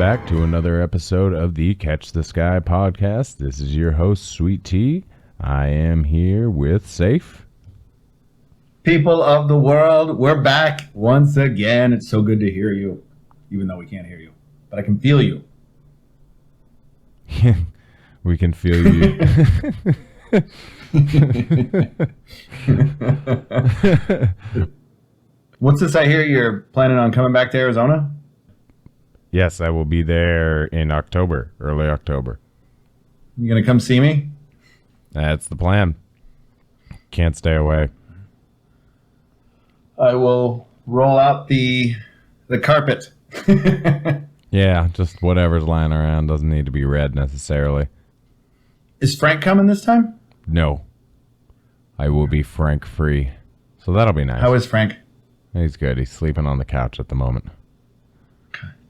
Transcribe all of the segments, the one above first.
back to another episode of the Catch the Sky podcast. This is your host, Sweet Tea. I am here with Saif. People of the world, we're back once again. It's so good to hear you, even though we can't hear you, but I can feel you. We can feel you. What's this I hear you're planning on coming back to Arizona? Yes, I will be there in October, early October. You gonna come see me? That's the plan. Can't stay away. I will roll out the carpet. Yeah, just whatever's lying around. Doesn't need to be red necessarily. Is Frank coming this time? No. I will be Frank free. So that'll be nice. How is Frank? He's good. He's sleeping on the couch at the moment.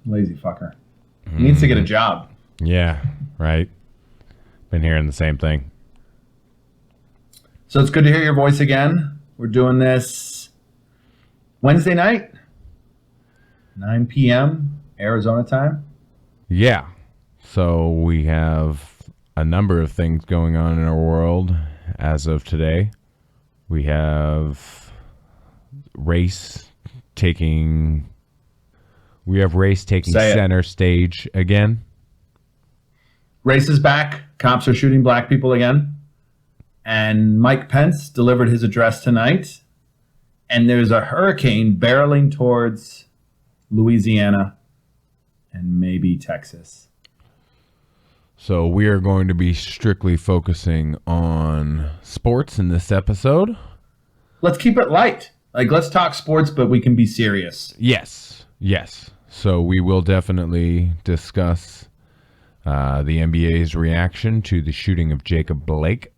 Lazy fucker. He needs to get a job. Yeah, right. Been hearing the same thing. So it's good to hear your voice again. We're doing this Wednesday night, 9 p.m. Arizona time. Yeah. So we have a number of things going on in our world as of today. We have race taking center stage again. Race is back. Cops are shooting black people again. And Mike Pence delivered his address tonight. And there's a hurricane barreling towards Louisiana and maybe Texas. So we are going to be strictly focusing on sports in this episode. Let's keep it light. Let's talk sports, but we can be serious. Yes. So we will definitely discuss the NBA's reaction to the shooting of Jacob Blake.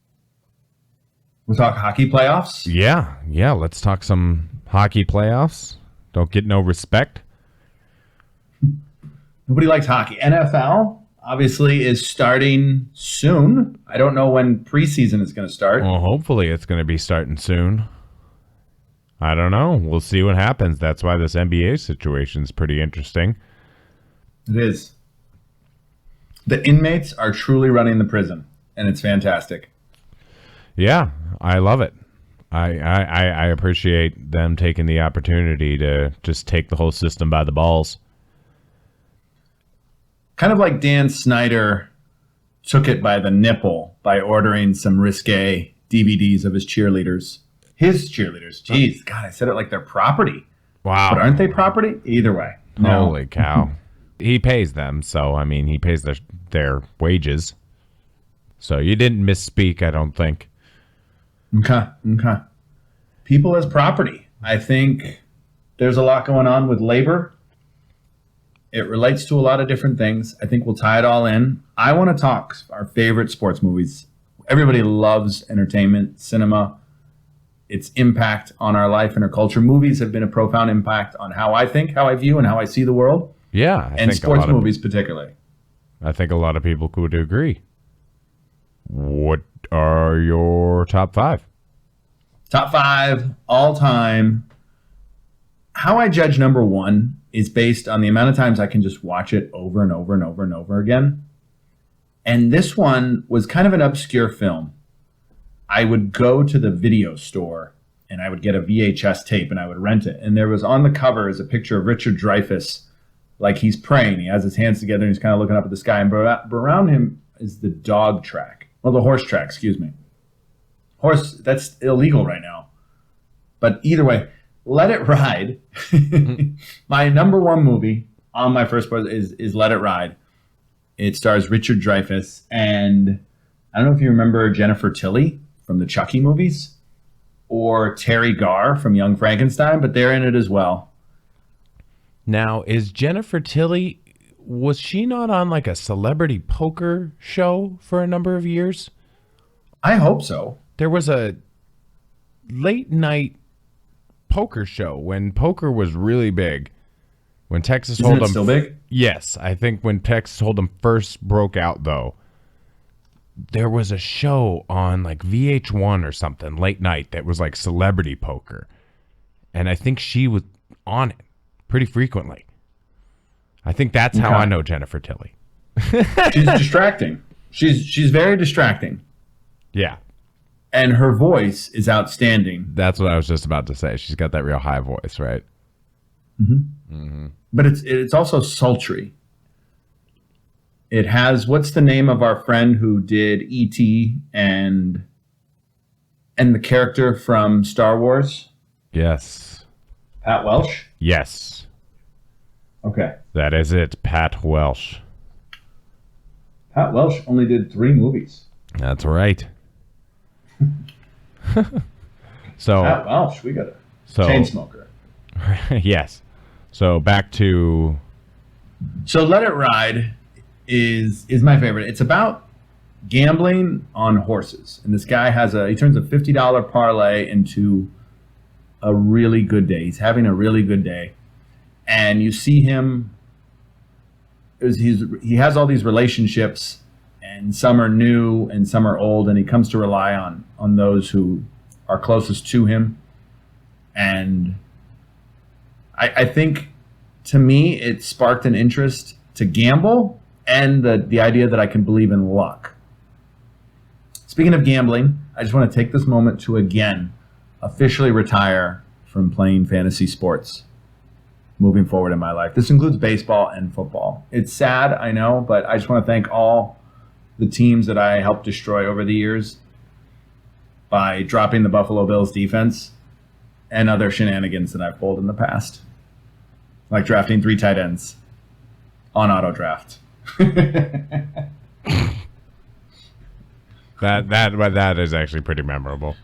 We'll talk hockey playoffs. Yeah. Let's talk some hockey playoffs. Don't get no respect. Nobody likes hockey. NFL, obviously, is starting soon. I don't know when preseason is going to start. Well, hopefully it's going to be starting soon. I don't know. We'll see what happens. That's why this NBA situation is pretty interesting. It is. The inmates are truly running the prison, and it's fantastic. Yeah, I love it. I appreciate them taking the opportunity to just take the whole system by the balls. Kind of like Dan Snyder took it by the nipple by ordering some risque DVDs of his cheerleaders. His cheerleaders. Jeez, God, I said it like they're property. Wow. But aren't they property? Either way. No. Holy cow. He pays them, so, I mean, he pays their wages. So you didn't misspeak, I don't think. Okay. People as property. I think there's a lot going on with labor. It relates to a lot of different things. I think we'll tie it all in. I want to talk our favorite sports movies. Everybody loves entertainment, cinema, its impact on our life and our culture. Movies have been a profound impact on how I think, how I view, and how I see the world. Yeah. And sports movies particularly. I think a lot of people could agree. What are your top five? Top five, all time. How I judge number one is based on the amount of times I can just watch it over and over and over and over again. And this one was kind of an obscure film. I would go to the video store and I would get a VHS tape and I would rent it. And there was on the cover is a picture of Richard Dreyfuss, like he's praying. He has his hands together and he's kind of looking up at the sky. And around him is the dog track. Well, the horse track, excuse me. Horse, that's illegal right now. But either way, Let It Ride. My number one movie on my first part is Let It Ride. It stars Richard Dreyfuss. And I don't know if you remember Jennifer Tilly from the Chucky movies or Terry Garr from Young Frankenstein, but they're in it as well. Now, is Jennifer Tilly, was she not on like a celebrity poker show for a number of years? I hope so. There was a late night poker show when poker was really big. When Texas Hold'em. Isn't it still big? Yes, I think when Texas Hold'em first broke out, though, there was a show on like VH1 or something late night that was like celebrity poker, and I think she was on it pretty frequently. I think that's how I know Jennifer Tilly. She's distracting. She's very distracting. Yeah. And her voice is outstanding. That's what I was just about to say. She's got that real high voice, right? But it's also sultry. It has, what's the name of our friend who did E.T. and the character from Star Wars? Yes. Pat Welsh? Yes. Okay. That is it, Pat Welsh. Pat Welsh only did 3 movies. That's right. So Pat Welsh, we got a chain smoker. Yes. So back to... So Let It Ride is my favorite. It's about gambling on horses. And this guy he turns a $50 parlay into a really good day. He's having a really good day. And you see him, he has all these relationships, and some are new and some are old, and he comes to rely on those who are closest to him. And I think, to me, it sparked an interest to gamble and the idea that I can believe in luck. Speaking of gambling, I just want to take this moment to again officially retire from playing fantasy sports moving forward in my life. This includes baseball and football. It's sad, I know, but I just want to thank all the teams that I helped destroy over the years by dropping the Buffalo Bills defense and other shenanigans that I've pulled in the past. Like drafting 3 tight ends on auto draft. That is actually pretty memorable.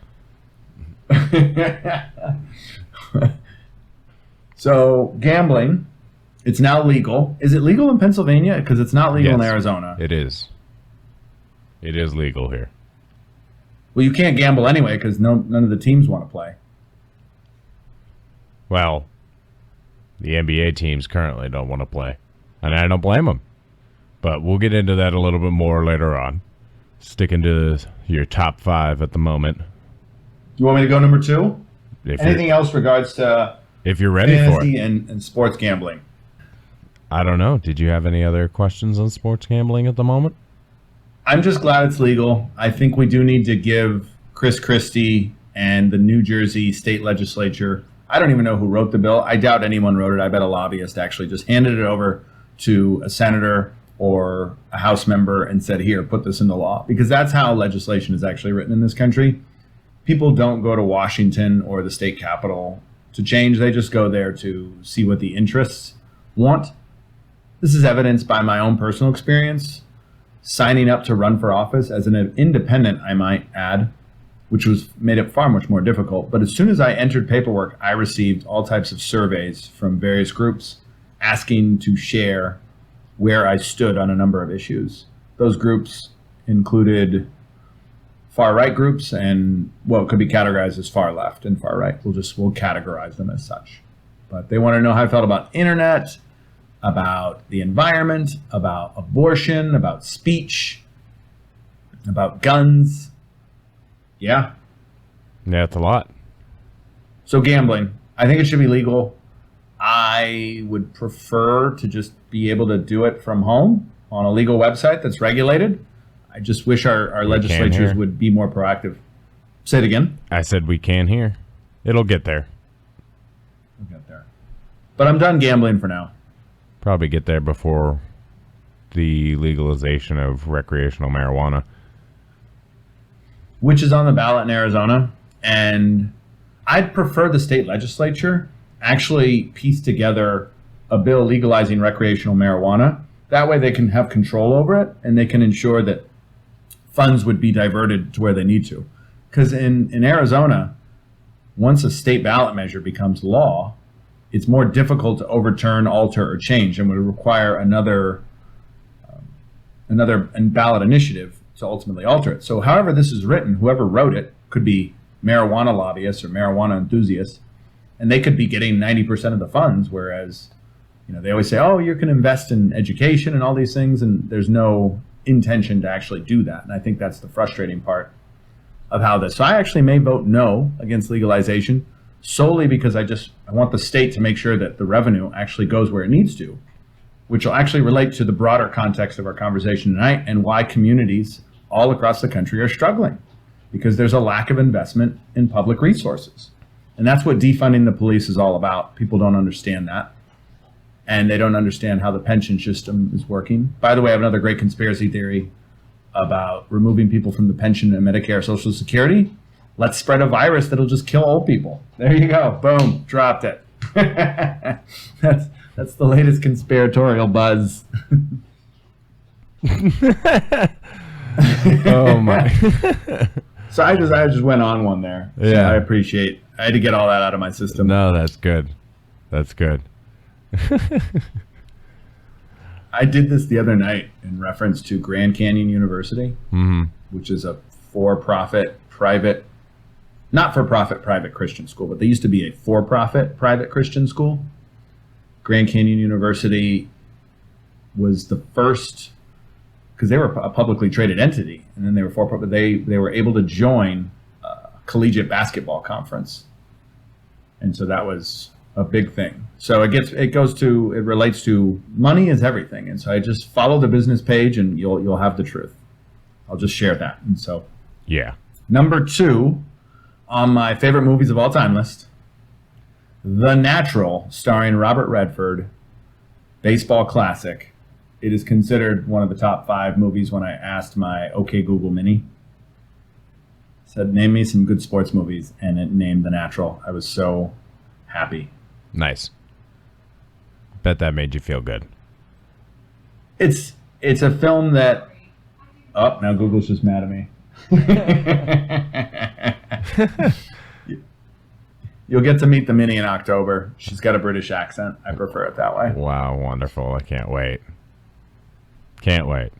So gambling, it's now legal. Is it legal in Pennsylvania? Because it's not legal in Arizona. It is. It is legal here. Well, you can't gamble anyway because none of the teams want to play. Well, the NBA teams currently don't want to play, and I don't blame them. But we'll get into that a little bit more later on. Sticking to your top 5 at the moment. You want me to go number 2? Anything else regards to if you're ready for it and sports gambling? I don't know. Did you have any other questions on sports gambling at the moment? I'm just glad it's legal. I think we do need to give Chris Christie and the New Jersey state legislature, I don't even know who wrote the bill. I doubt anyone wrote it. I bet a lobbyist actually just handed it over to a senator or a House member and said, here, put this into law. Because that's how legislation is actually written in this country. People don't go to Washington or the state capitol to change. They just go there to see what the interests want. This is evidenced by my own personal experience. Signing up to run for office as an independent, I might add, which was made it far much more difficult. But as soon as I entered paperwork, I received all types of surveys from various groups asking to share where I stood on a number of issues. Those groups included far-right groups and what could be categorized as far left and far right. We'll categorize them as such. But they want to know how I felt about internet, about the environment, about abortion, about speech, about guns. Yeah. Yeah, it's a lot. So gambling, I think it should be legal. I would prefer to just be able to do it from home on a legal website that's regulated. I just wish our legislatures would be more proactive. Say it again. I said we can here. It'll get there. We'll get there. But I'm done gambling for now. Probably get there before the legalization of recreational marijuana, which is on the ballot in Arizona. And I'd prefer the state legislature actually piece together a bill legalizing recreational marijuana. That way they can have control over it and they can ensure that funds would be diverted to where they need to. Because in Arizona, once a state ballot measure becomes law, it's more difficult to overturn, alter, or change, and would require another ballot initiative to ultimately alter it. So however this is written, whoever wrote it could be marijuana lobbyists or marijuana enthusiasts, and they could be getting 90% of the funds, whereas they always say, oh, you can invest in education and all these things, and there's no intention to actually do that. And I think that's the frustrating part of how this. So I actually may vote no against legalization solely because I want the state to make sure that the revenue actually goes where it needs to. which will actually relate to the broader context of our conversation tonight and why communities all across the country are struggling, because there's a lack of investment in public resources. And that's what defunding the police is all about. People don't understand that. And they don't understand how the pension system is working. By the way, I have another great conspiracy theory about removing people from the pension and Medicare, Social Security. Let's spread a virus that'll just kill old people. There you go. Boom. Dropped it. That's the latest conspiratorial buzz. Oh my. So I just went on one there. So Yeah. I had to get all that out of my system. No, that's good. That's good. I did this the other night in reference to Grand Canyon University, which is a for-profit private, not-for-profit private Christian school, but they used to be a for-profit private Christian school. Grand Canyon University was the first, because they were a publicly traded entity, and then they were for-profit. They were able to join a collegiate basketball conference, and so that was a big thing. So it relates to money is everything, and so I just follow the business page, and you'll have the truth. I'll just share that. And so, Yeah. number 2 on my favorite movies of all time list, The Natural, starring Robert Redford, baseball classic. It is considered one of the top 5 movies when I asked my OK Google Mini. Said, name me some good sports movies, and it named The Natural. I was so happy. Nice. Bet that made you feel good. It's a film that... Oh, now Google's just mad at me. You'll get to meet the Mini in October. She's got a British accent. I prefer it that way. Wow, wonderful. I can't wait. Can't wait.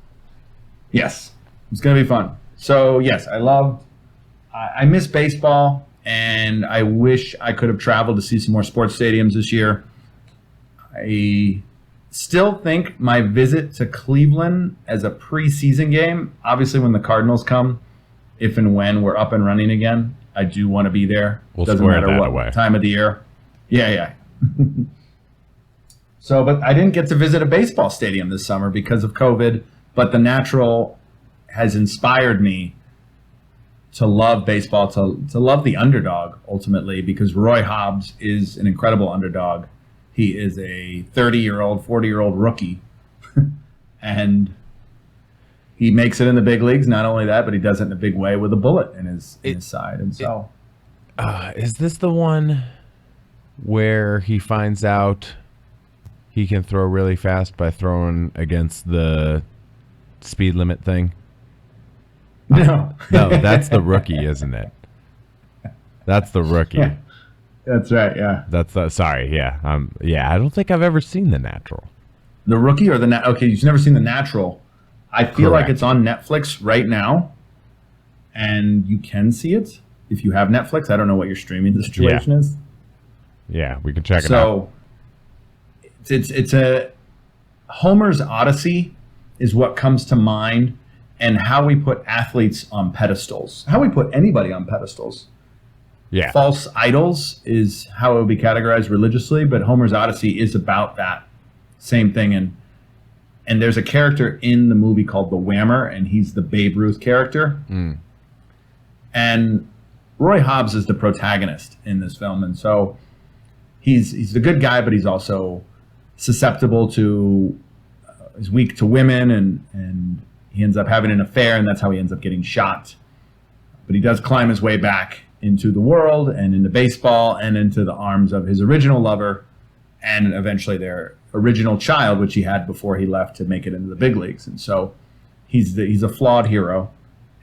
Yes. It's going to be fun. So, yes, I miss baseball, and I wish I could have traveled to see some more sports stadiums this year. I still think my visit to Cleveland as a preseason game, obviously when the Cardinals come, if and when we're up and running again, I do want to be there. We'll Doesn't square matter that what away. time of the year. Yeah. So, but I didn't get to visit a baseball stadium this summer because of COVID, but The Natural has inspired me to love baseball, to love the underdog ultimately, because Roy Hobbs is an incredible underdog. He is a 30-year-old, 40-year-old rookie, and he makes it in the big leagues. Not only that, but he does it in a big way with a bullet in his side. And so, Is this the one where he finds out he can throw really fast by throwing against the speed limit thing? no, No, that's the Rookie, isn't it? That's the Rookie. Yeah. That's right. Yeah, That's the, sorry. Yeah. I don't think I've ever seen The Natural. The Rookie or the okay. You've never seen The Natural. I feel like Correct. it's on Netflix right now, and you can see it if you have Netflix. I don't know what your streaming situation is. Yeah, we can check it out. So it's a Homer's Odyssey is what comes to mind, and how we put athletes on pedestals, how we put anybody on pedestals. Yeah. False idols is how it would be categorized religiously, but Homer's Odyssey is about that same thing. And there's a character in the movie called the Whammer, and he's the Babe Ruth character. And Roy Hobbs is the protagonist in this film, and so he's the good guy, but he's also susceptible to, he's weak to women, and he ends up having an affair, and that's how he ends up getting shot. But he does climb his way back into the world and into baseball and into the arms of his original lover and eventually their original child, which he had before he left to make it into the big leagues. And so he's a flawed hero,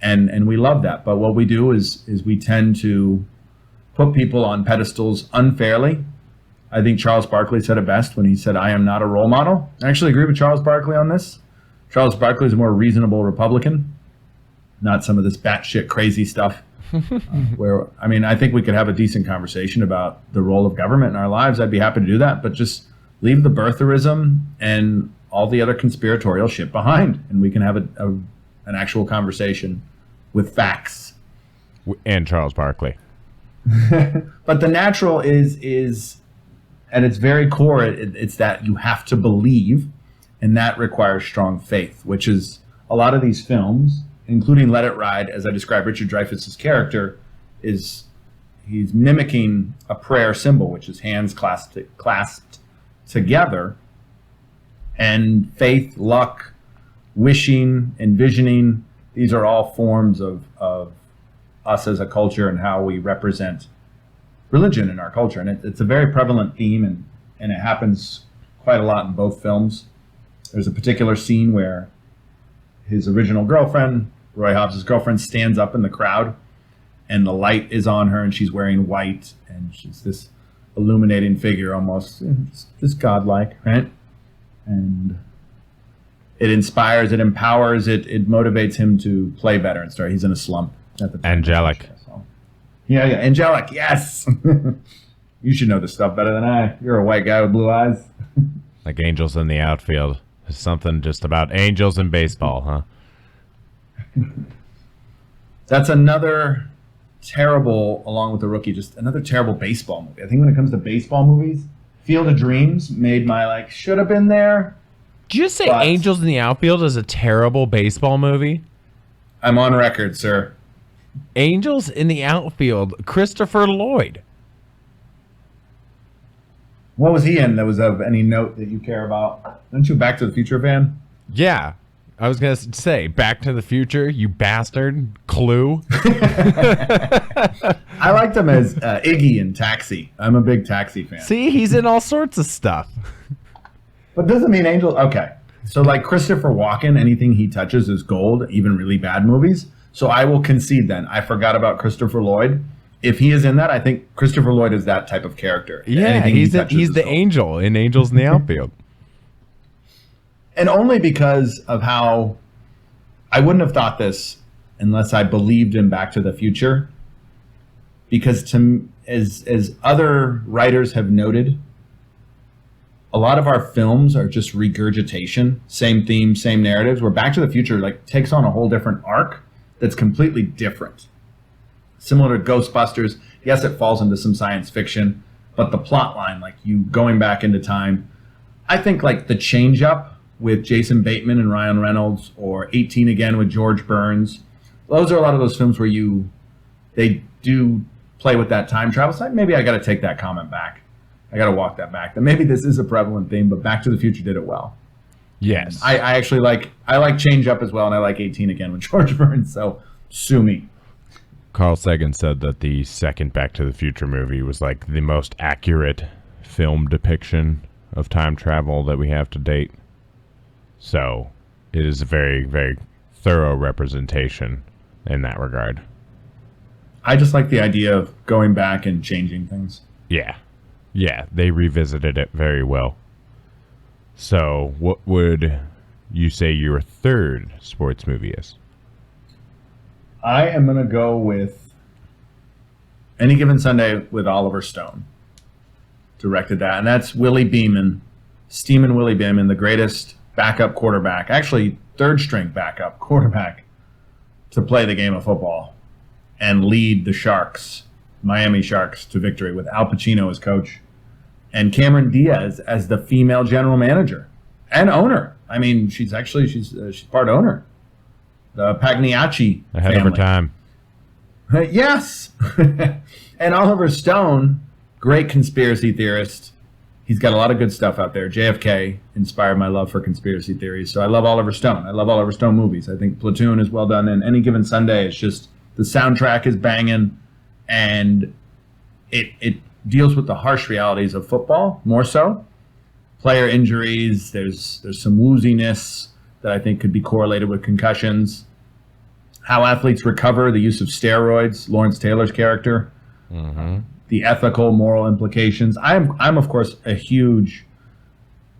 and we love that. But what we do is we tend to put people on pedestals unfairly. I think Charles Barkley said it best when he said, "I am not a role model." I actually agree with Charles Barkley on this. Charles Barkley is a more reasonable Republican, not some of this batshit crazy stuff. I think we could have a decent conversation about the role of government in our lives. I'd be happy to do that, but just leave the birtherism and all the other conspiratorial shit behind, and we can have an actual conversation with facts. And Charles Barkley. But The Natural is at its very core, it's that you have to believe And that requires strong faith, which is a lot of these films, including Let It Ride, as I described Richard Dreyfuss's character, is he's mimicking a prayer symbol, which is hands clasped together. And faith, luck, wishing, envisioning, these are all forms of us as a culture and how we represent religion in our culture. And it's a very prevalent theme, and it happens quite a lot in both films. There's a particular scene where his original girlfriend, Roy Hobbs' girlfriend, stands up in the crowd and the light is on her and she's wearing white and she's this illuminating figure, almost just godlike, right? And it inspires, it empowers, it motivates him to play better and start. He's in a slump at the time. Angelic. Yeah, angelic, yes. You should know this stuff better than I. You're a white guy with blue eyes. Like angels in the outfield. There's something just about angels in baseball, huh? That's another terrible, along with The Rookie, just another terrible baseball movie. I think when it comes to baseball movies, Field of Dreams made my, should have been there. Did you just say Angels in the Outfield is a terrible baseball movie? I'm on record, sir. Angels in the Outfield, Christopher Lloyd. What was he in that was of any note that you care about? Aren't you a Back to the Future fan? Yeah. I was going to say, Back to the Future, you bastard. Clue. I liked him as Iggy in Taxi. I'm a big Taxi fan. See, he's in all sorts of stuff. But doesn't mean Angel. Okay. So Christopher Walken, anything he touches is gold, even really bad movies. So I will concede then. I forgot about Christopher Lloyd. If he is in that, I think Christopher Lloyd is that type of character. Yeah, he's the angel in Angels in the Outfield. And only because of how I wouldn't have thought this unless I believed in Back to the Future. Because as other writers have noted, a lot of our films are just regurgitation, same themes, same narratives, where Back to the Future takes on a whole different arc that's completely different. Similar to Ghostbusters, yes, it falls into some science fiction, but the plot line, you going back into time, I think the Change Up with Jason Bateman and Ryan Reynolds, or 18 Again with George Burns, those are a lot of those films where they do play with that time travel side. Maybe I got to take that comment back. I got to walk that back. That maybe this is a prevalent theme, but Back to the Future did it well. Yes. I actually like Change Up as well, and I like 18 Again with George Burns, so sue me. Carl Sagan said that the second Back to the Future movie was the most accurate film depiction of time travel that we have to date. So it is a very, very thorough representation in that regard. I just like the idea of going back and changing things. Yeah. Yeah, they revisited it very well. So what would you say your third sports movie is? I am going to go with Any Given Sunday with Oliver Stone. Directed that. And that's Willie Beeman, Steamin' Willie Beeman, the greatest backup quarterback, actually third string backup quarterback to play the game of football and lead the Sharks, Miami Sharks, to victory with Al Pacino as coach and Cameron Diaz as the female general manager and owner. I mean, she's part owner. The Pagliacci ahead family. of her time. Yes. And Oliver Stone, great conspiracy theorist. He's got a lot of good stuff out there. JFK inspired my love for conspiracy theories. So I love Oliver Stone. I love Oliver Stone movies. I think Platoon is well done. And Any Given Sunday, it's just the soundtrack is banging. And it deals with the harsh realities of football more so. Player injuries. There's some wooziness that I think could be correlated with concussions. How athletes recover, the use of steroids, Lawrence Taylor's character, the ethical, moral implications. I'm of course a huge,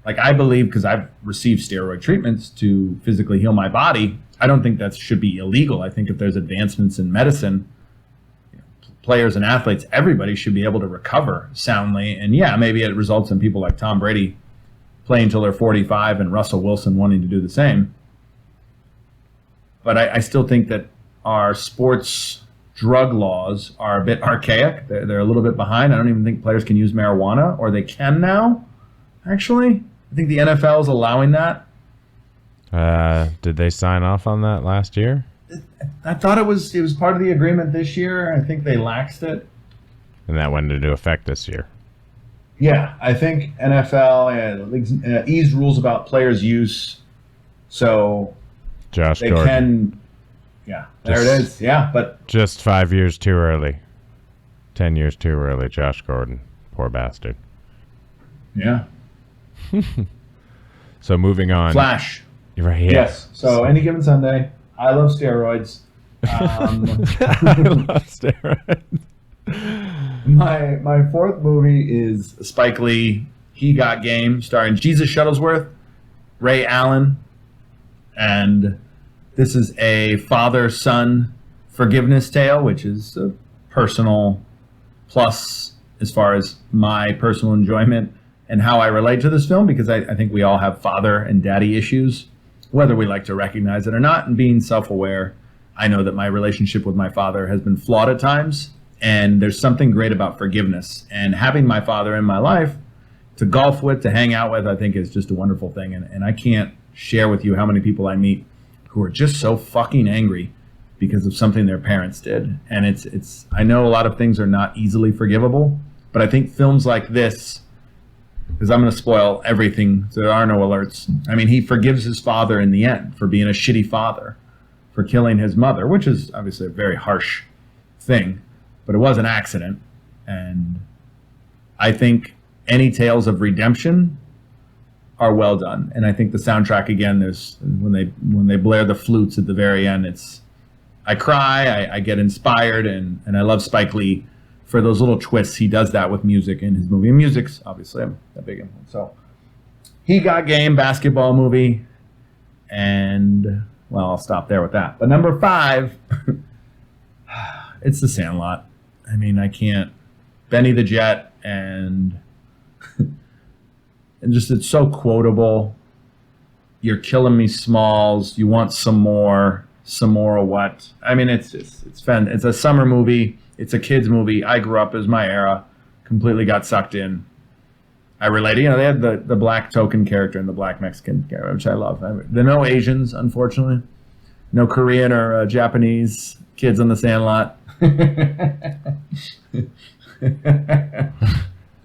I believe, because I've received steroid treatments to physically heal my body, I don't think that should be illegal. I think if there's advancements in medicine, players and athletes, everybody should be able to recover soundly. And yeah, maybe it results in people like Tom Brady playing until they're 45 and Russell Wilson wanting to do the same. But I still think that our sports drug laws are a bit archaic. They're a little bit behind. I don't even think players can use marijuana, or they can now, actually. I think the NFL is allowing that. Did they sign off on that last year? I thought it was part of the agreement this year. I think they laxed it. And that went into effect this year. Yeah, I think NFL eased rules about players' use, so Josh they Gordon. can. Yeah, there it is. Yeah, but Just 5 years too early. 10 years too early, Josh Gordon. Poor bastard. yeah, So moving on. Flash. You're right. Yeah. Yes. So any given Sunday, I love steroids. I love steroids. My fourth movie is Spike Lee. He Got Game, starring Jesus Shuttlesworth, Ray Allen, and this is a father-son forgiveness tale, which is a personal plus as far as my personal enjoyment and how I relate to this film, because I think we all have father and daddy issues, whether we like to recognize it or not. And being self-aware, I know that my relationship with my father has been flawed at times, and there's something great about forgiveness. And having my father in my life to golf with, to hang out with, I think is just a wonderful thing. And I can't share with you how many people I meet who are just so fucking angry because of something their parents did. And it's I know a lot of things are not easily forgivable, but I think films like this, because I'm going to spoil everything, so there are no alerts. I mean, he forgives his father in the end for being a shitty father, for killing his mother, which is obviously a very harsh thing, but it was an accident. And I think any tales of redemption are well done. And I think the soundtrack, again, there's when they blare the flutes at the very end, I cry, I get inspired, and I love Spike Lee for those little twists. He does that with music in his movie. And music's obviously a big influence. So He Got Game, basketball movie, and well, I'll stop there with that. But number 5, it's The Sandlot. I mean, I can't. Benny the Jet, and just it's so quotable. You're killing me, Smalls. You want some more of what? I mean, it's fun. It's a summer movie. It's a kids movie. I grew up as my era. Completely got sucked in. I related. You know, they had the black token character and the black Mexican character, which I love. There are no Asians, unfortunately. No Korean or Japanese kids on The Sandlot.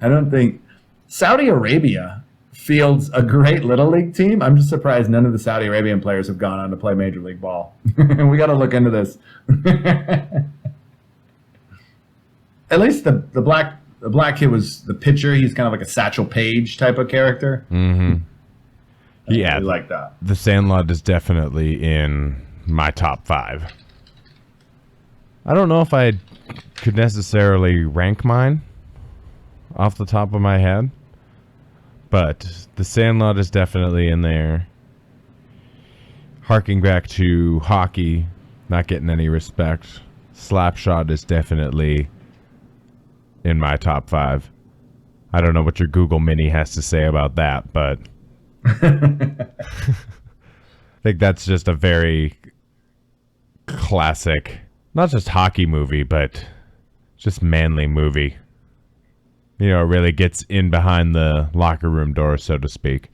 I don't think Saudi Arabia fields a great little league team. I'm just surprised none of the Saudi Arabian players have gone on to play Major League Ball. We got to look into this. At least the black kid was the pitcher. He's kind of like a Satchel Paige type of character. Mm-hmm. Yeah, really like that. The Sandlot is definitely in my top 5. I don't know if I could necessarily rank mine off the top of my head, but The Sandlot is definitely in there. Harking back to hockey, not getting any respect. Slapshot is definitely in my top 5. I don't know what your Google Mini has to say about that, but I think that's just a very classic, not just hockey movie, but just manly movie. You know, it really gets in behind the locker room door, so to speak.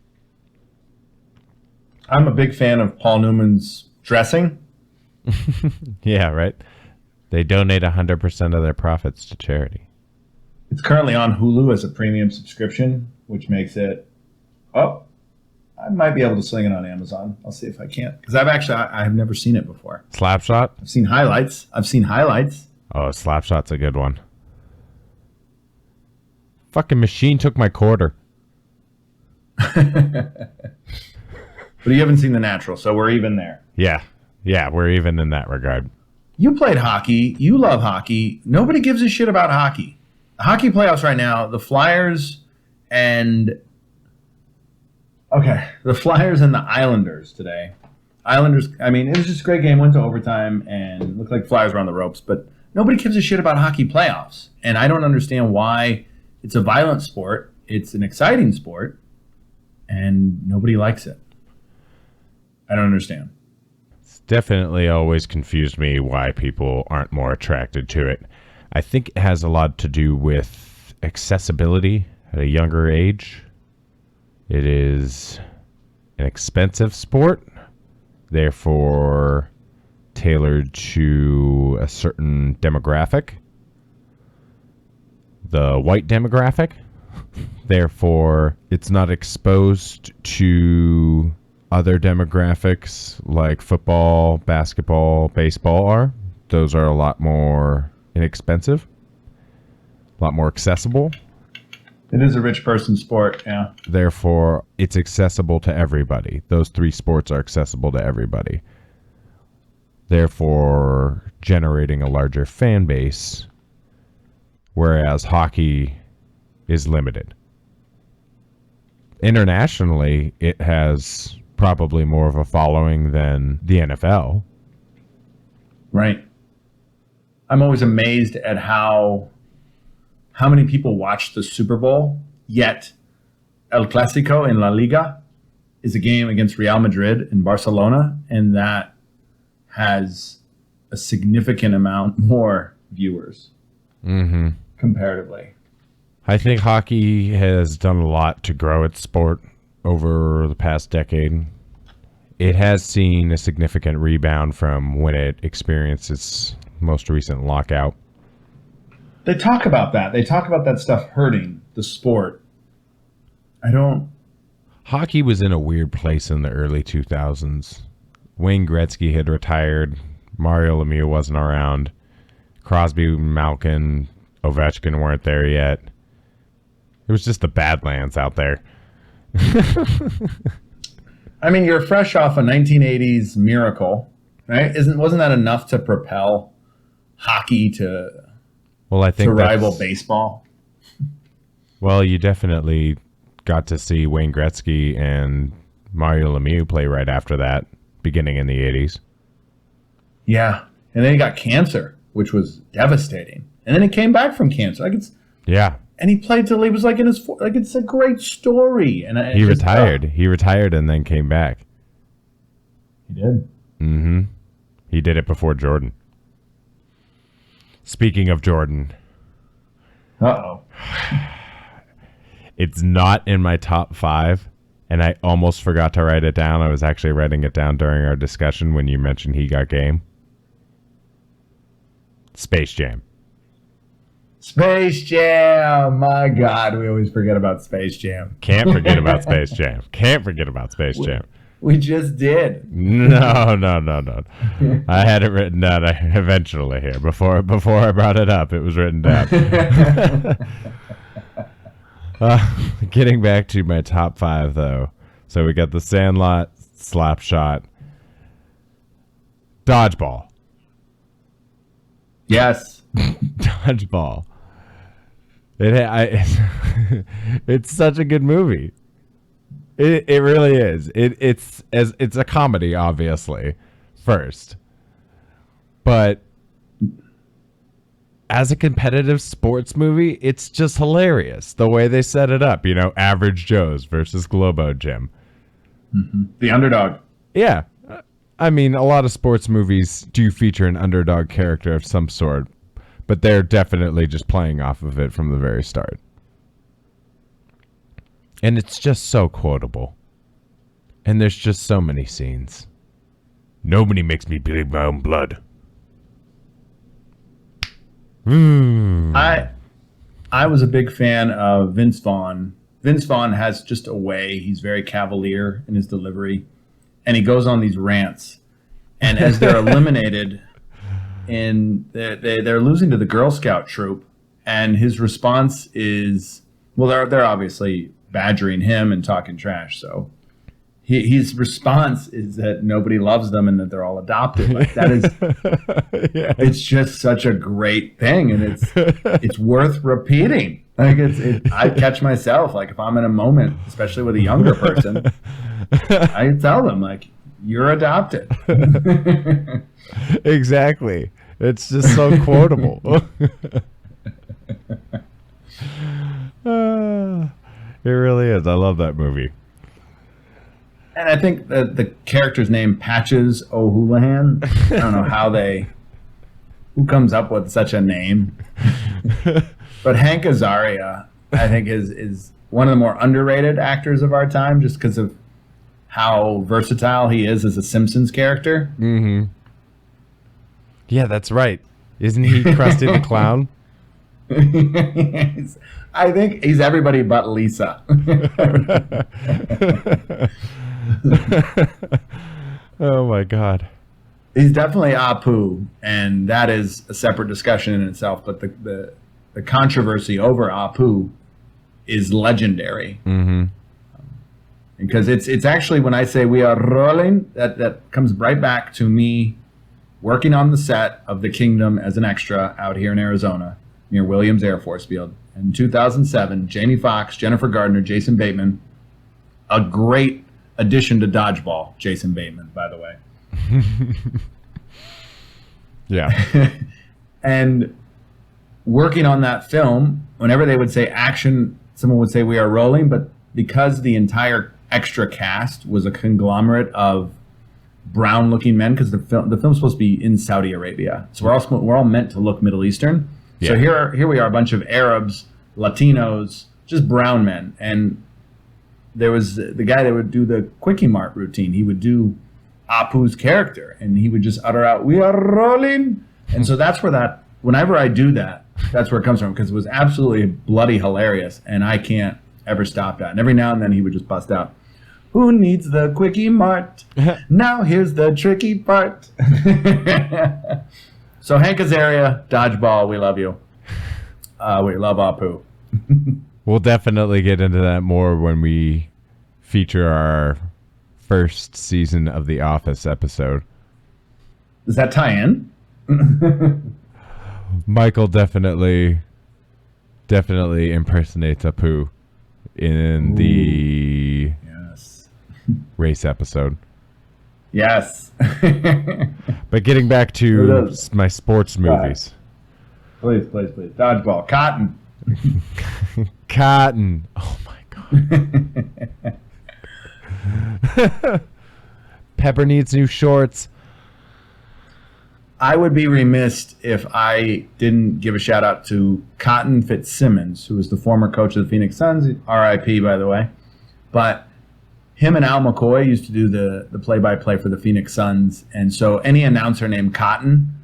I'm a big fan of Paul Newman's dressing. Yeah, right? They donate 100% of their profits to charity. It's currently on Hulu as a premium subscription, which makes it... Oh, I might be able to sling it on Amazon. I'll see if I can. Because I've never seen it before. Slapshot? I've seen highlights. Oh, Slapshot's a good one. Fucking machine took my quarter. But you haven't seen The Natural, so we're even there. Yeah, we're even in that regard. You played hockey. You love hockey. Nobody gives a shit about hockey. The hockey playoffs right now, the Flyers and the Islanders today. Islanders, I mean, it was just a great game. Went to overtime and looked like Flyers were on the ropes. But nobody gives a shit about hockey playoffs. And I don't understand why. It's a violent sport. It's an exciting sport. And nobody likes it. I don't understand. It's definitely always confused me why people aren't more attracted to it. I think it has a lot to do with accessibility at a younger age. It is an expensive sport, therefore tailored to a certain demographic, the white demographic. Therefore, it's not exposed to other demographics like football, basketball, baseball are. Those are a lot more inexpensive, a lot more accessible. It is a rich person sport, yeah. Therefore, it's accessible to everybody. Those three sports are accessible to everybody. Therefore, generating a larger fan base, whereas hockey is limited. Internationally, it has probably more of a following than the NFL. Right. I'm always amazed at how many people watch the Super Bowl, yet El Clásico in La Liga is a game against Real Madrid in Barcelona, and that has a significant amount more viewers comparatively. I think hockey has done a lot to grow its sport over the past decade. It has seen a significant rebound from when it experienced its most recent lockout. They talk about that. They talk about that stuff hurting the sport. Hockey was in a weird place in the early 2000s. Wayne Gretzky had retired. Mario Lemieux wasn't around. Crosby, Malkin, Ovechkin weren't there yet. It was just the Badlands out there. I mean, you're fresh off a 1980s miracle, right? Wasn't that enough to propel hockey to rival baseball? Well, you definitely got to see Wayne Gretzky and Mario Lemieux play right after that, beginning in the 80s. Yeah, and then he got cancer, which was devastating. And then he came back from cancer. Yeah. And he played till he was like in his it's a great story. And he retired. He retired and then came back. He did. Mm-hmm. He did it before Jordan. Speaking of Jordan. Uh-oh. It's not in my top 5, and I almost forgot to write it down. I was actually writing it down during our discussion when you mentioned He Got Game. Space Jam. Space Jam! My God, we always forget about Space Jam. Can't forget about Space Jam. Can't forget about Space Jam. We just did. No. I had it written down eventually here. Before I brought it up, it was written down. Getting back to my top 5, though. So we got The Sandlot, Slapshot, Dodgeball. Yes. Dodgeball. It's such a good movie. It really is. It's a comedy, obviously, first, but as a competitive sports movie, it's just hilarious the way they set it up. You know, Average Joe's versus Globo Gym. Mm-hmm. The underdog. Yeah, I mean, a lot of sports movies do feature an underdog character of some sort, but they're definitely just playing off of it from the very start. And it's just so quotable. And there's just so many scenes. Nobody makes me bleed my own blood. I was a big fan of Vince Vaughn. Vince Vaughn has just a way. He's very cavalier in his delivery. And he goes on these rants. And as they're eliminated, they're losing to the Girl Scout troop. And his response is, well, they're obviously badgering him and talking trash. So his response is that nobody loves them and that they're all adopted. Like, that is, yeah. It's just such a great thing, and it's worth repeating. Like I catch myself, like, if I'm in a moment, especially with a younger person, I tell them, like, you're adopted. Exactly. It's just so quotable. It really is. I love that movie. And I think the character's name, Patches O'Houlihan, I don't know who comes up with such a name. But Hank Azaria, I think, is one of the more underrated actors of our time, just because of how versatile he is as a Simpsons character. Mm-hmm. Yeah, that's right. Isn't he Krusty the Clown? I think he's everybody but Lisa. Oh my God. He's definitely Apu, and that is a separate discussion in itself. But the controversy over Apu is legendary. Mm-hmm. Because it's actually, when I say we are rolling, that comes right back to me working on the set of The Kingdom as an extra out here in Arizona near Williams Air Force Field. In 2007, Jamie Foxx, Jennifer Gardner, Jason Bateman, a great addition to Dodgeball, Jason Bateman, by the way. Yeah. And working on that film, whenever they would say action, someone would say we are rolling, but because the entire extra cast was a conglomerate of brown-looking men, because the film's supposed to be in Saudi Arabia, so we're all meant to look Middle Eastern. Yeah. So here we are, a bunch of Arabs, Latinos, just brown men, and there was the guy that would do the Quickie Mart routine. He would do Apu's character, and he would just utter out, "We are rolling," and so that's where whenever I do that, that's where it comes from, because it was absolutely bloody hilarious, and I can't ever stop that. And every now and then he would just bust out, "Who needs the Quickie Mart? Now here's the tricky part." So Hank Azaria, Dodgeball, we love you. We love Apu. We'll definitely get into that more when we feature our first season of The Office episode. Does that tie in? Michael definitely impersonates Apu in the race episode. Yes. But getting back to my sports movies. Please. Dodgeball. Cotton. Cotton. Oh my God. Pepper needs new shorts. I would be remiss if I didn't give a shout out to Cotton Fitzsimmons, who was the former coach of the Phoenix Suns, RIP, by the way. But him and Al McCoy used to do the play-by-play for the Phoenix Suns, and so any announcer named Cotton,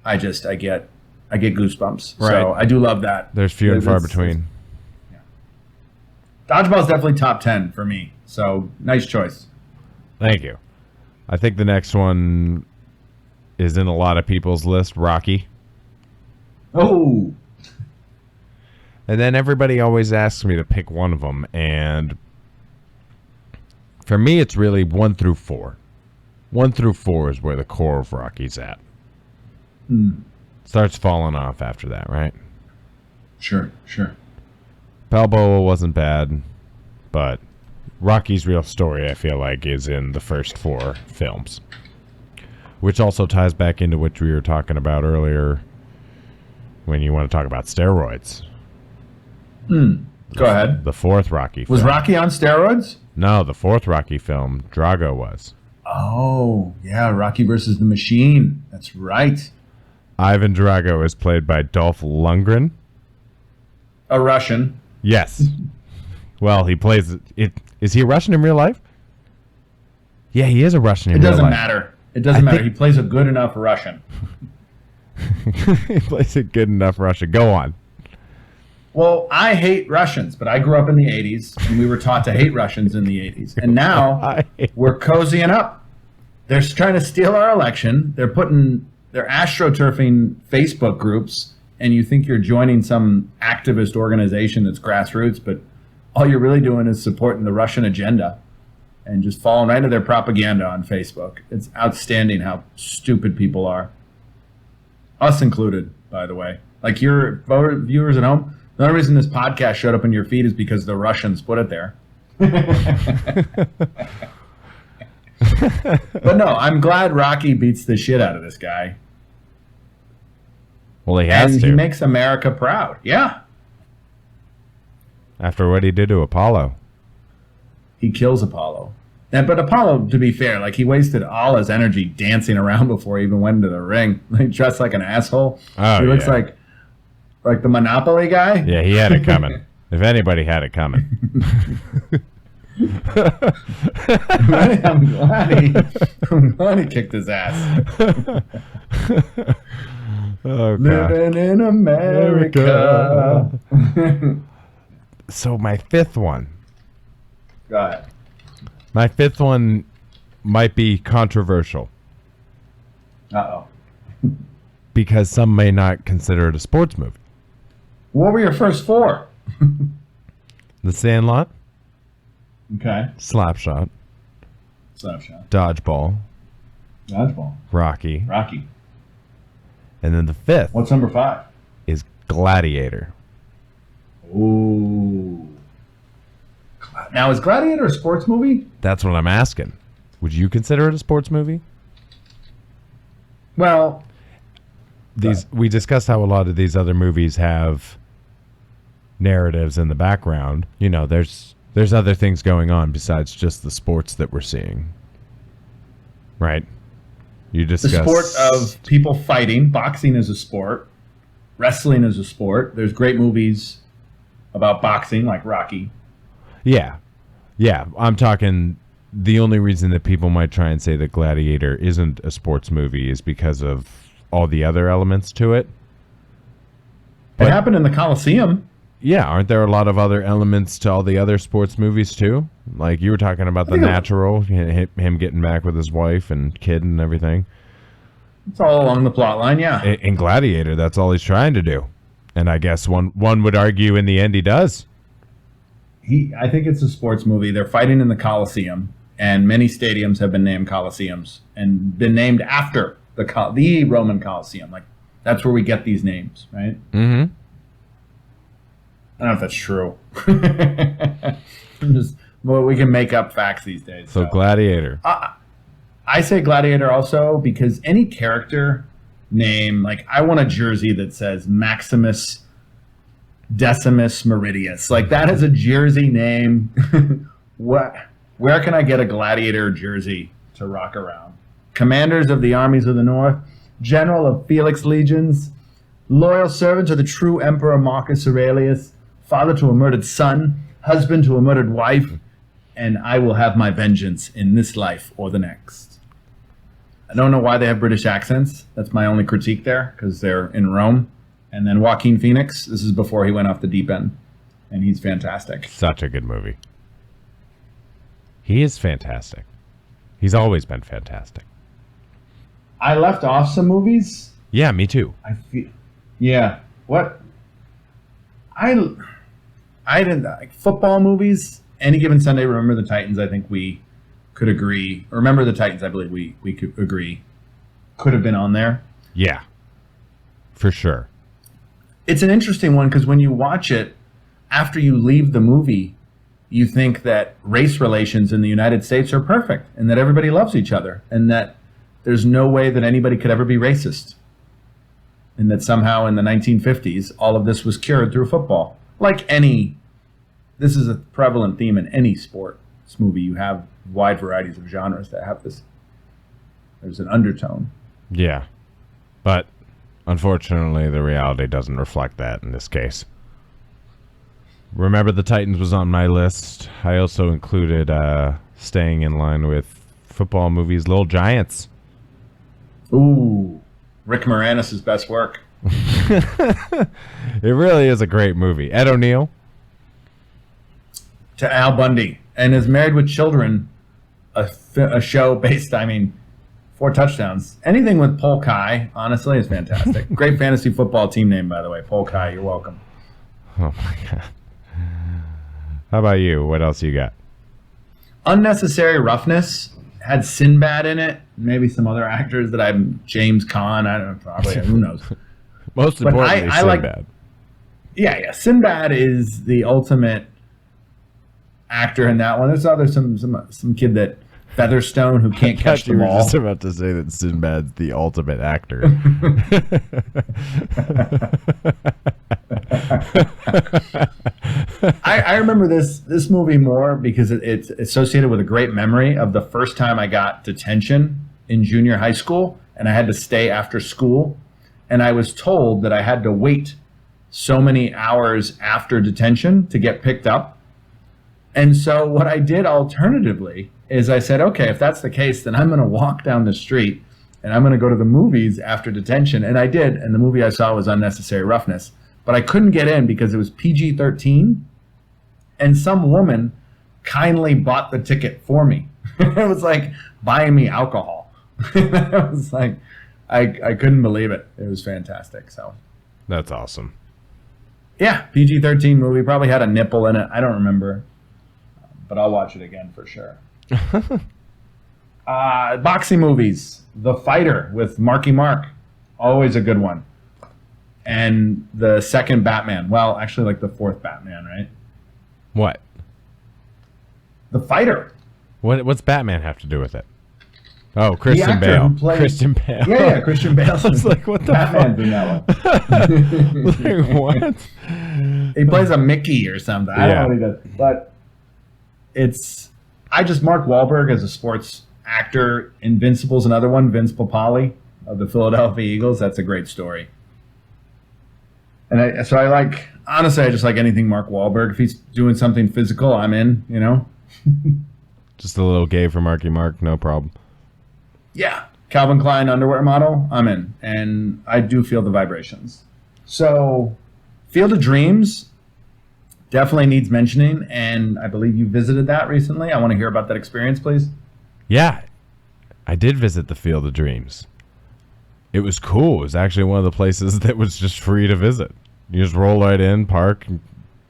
I get goosebumps. Right. So I do love that. There's few and far between. Yeah. Dodgeball is definitely top 10 for me. So nice choice. Thank you. I think the next one is in a lot of people's list, Rocky. Oh. And then everybody always asks me to pick one of them, and for me, it's really 1 through 4. 1 through 4 is where the core of Rocky's at. Starts falling off after that, right? Sure. Balboa wasn't bad, but Rocky's real story, I feel like, is in the first 4 films. Which also ties back into what we were talking about earlier when you want to talk about steroids. Go ahead. The 4th Rocky film. Was Rocky on steroids? No, the 4th Rocky film, Drago was. Oh, yeah, Rocky versus the Machine. That's right. Ivan Drago is played by Dolph Lundgren. A Russian. Yes. Well, he plays it. Is he a Russian in real life? Yeah, he is a Russian in real life. It doesn't matter. He plays a good enough Russian. He plays a good enough Russian. Go on. Well, I hate Russians, but I grew up in the 80s, and we were taught to hate Russians in the 80s. And now we're cozying up. They're trying to steal our election. They're astroturfing Facebook groups, and you think you're joining some activist organization that's grassroots, but all you're really doing is supporting the Russian agenda and just falling right into their propaganda on Facebook. It's outstanding how stupid people are. Us included, by the way. Like your viewers at home, the only reason this podcast showed up in your feed is because the Russians put it there. But no, I'm glad Rocky beats the shit out of this guy. Well, he has to. He makes America proud. Yeah. After what he did to Apollo. He kills Apollo. But Apollo, to be fair, like he wasted all his energy dancing around before he even went into the ring. Like dressed like an asshole. Oh, he looks like the Monopoly guy. Yeah, he had it coming. If anybody had it coming. I'm glad he kicked his ass. Oh, God. Living in America. So my fifth one. Go ahead. My fifth one might be controversial Uh-oh. because some may not consider it a sports movie. What were your first four? The Sandlot, Okay. Slapshot, Slapshot. Dodgeball, Dodgeball. Rocky, Rocky. and then the fifth What's number 5? is Gladiator. Ooh. Now, is Gladiator a sports movie? That's what I'm asking. Would you consider it a sports movie? Well, We discussed how a lot of these other movies have narratives in the background. You know, there's other things going on besides just the sports that we're seeing. Right? You the discussed sport of people fighting. Boxing is a sport. Wrestling is a sport. There's great movies about boxing, like Rocky. Yeah. Yeah, I'm talking the only reason that people might try and say that Gladiator isn't a sports movie is because of all the other elements to it. It happened in the Coliseum. Yeah, aren't there a lot of other elements to all the other sports movies too? Like you were talking about The Natural, him getting back with his wife and kid and everything. It's all along the plot line, yeah. In Gladiator, that's all he's trying to do. And I guess one would argue in the end he does. I think it's a sports movie. They're fighting in the Coliseum, and many stadiums have been named Coliseums and been named after the Roman Coliseum. Like, that's where we get these names, right? Mm-hmm. I don't know if that's true. We can make up facts these days. So Gladiator. I say Gladiator also because any character name, like I want a jersey that says Maximus Decimus Meridius. Like that is a jersey name. Where can I get a Gladiator jersey to rock around? Commanders of the armies of the North, General of Felix legions, loyal servant to the true Emperor Marcus Aurelius, father to a murdered son, husband to a murdered wife, and I will have my vengeance in this life or the next. I don't know why they have British accents. That's my only critique there, because they're in Rome. And then Joaquin Phoenix, this is before he went off the deep end, and he's fantastic. Such a good movie. He is fantastic. He's always been fantastic. I left off some movies. Yeah, me too. Yeah. What? I didn't like football movies. Any Given Sunday, Remember the Titans, I think we could agree. Remember the Titans, I believe we could agree. Could have been on there. Yeah. For sure. It's an interesting one because when you watch it, after you leave the movie, you think that race relations in the United States are perfect and that everybody loves each other and that there's no way that anybody could ever be racist. And that somehow in the 1950s, all of this was cured through football. This is a prevalent theme in any sports movie. You have wide varieties of genres that have this. There's an undertone. Yeah. But unfortunately, the reality doesn't reflect that in this case. Remember the Titans was on my list. I also included staying in line with football movies, Little Giants. Ooh, Rick Moranis' best work. It really is a great movie. Ed O'Neill. To Al Bundy. And is Married with Children, a show based, 4 touchdowns. Anything with Polk High, honestly, is fantastic. Great fantasy football team name, by the way. Polk High, you're welcome. Oh, my God. How about you? What else you got? Unnecessary Roughness had Sinbad in it. Maybe some other actors that I'm James Caan. I don't know, probably. Who knows? Most importantly, I Sinbad. Yeah. Sinbad is the ultimate actor in that one. There's some kid that Featherstone who can't catch the You were ball. just about to say that Sinbad's the ultimate actor. I remember this movie more because it's associated with a great memory of the first time I got detention in junior high school, and I had to stay after school, and I was told that I had to wait so many hours after detention to get picked up. And so what I did alternatively is I said, okay, if that's the case, then I'm going to walk down the street and I'm going to go to the movies after detention. And I did. And the movie I saw was Unnecessary Roughness. But I couldn't get in because it was PG-13. And some woman kindly bought the ticket for me. It was like buying me alcohol. It was like, I couldn't believe it. It was fantastic. So That's awesome. yeah, PG-13 movie. Probably had a nipple in it. I don't remember. But I'll watch it again for sure. Boxing movies. The Fighter with Marky Mark. Always a good one. And the second Batman. Well, actually like the fourth Batman, right? What? The Fighter. What's Batman have to do with it? Oh, Christian actor Bale. who played- Christian Bale. Yeah, Christian Bale. I was like, what the Batman's fuck? in that one. Like, what? He plays a Mickey or something. I don't know what he does. But I just Mark Wahlberg as a sports actor. Invincible's another one. Vince Papale of the Philadelphia Eagles. That's a great story. And I just like anything Mark Wahlberg. If he's doing something physical, I'm in, you know? Just a little gay for Marky Mark, no problem. Yeah. Calvin Klein underwear model, I'm in. And I do feel the vibrations. So, Field of Dreams definitely needs mentioning. And I believe you visited that recently. I want to hear about that experience, please. Yeah, I did visit the Field of Dreams. It was cool. It was actually one of the places that was just free to visit. You just roll right in, park, and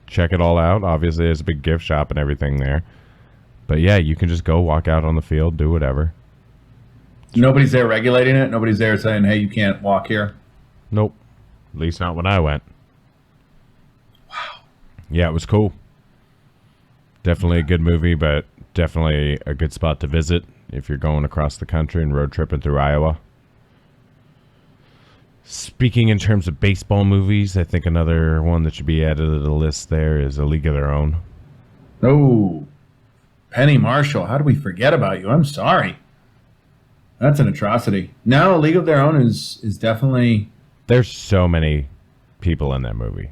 check it all out. Obviously, there's a big gift shop and everything there. But yeah, you can just go walk out on the field, do whatever. Nobody's there regulating it. Nobody's there saying, hey, you can't walk here. Nope. At least not when I went. Wow. Yeah, it was cool. Definitely a good movie, but definitely a good spot to visit if you're going across the country and road tripping through Iowa. Speaking in terms of baseball movies, I think another one that should be added to the list there is A League of Their Own. Oh, Penny Marshall. How do we forget about you? I'm sorry. That's an atrocity. No, A League of Their Own is definitely... There's so many people in that movie.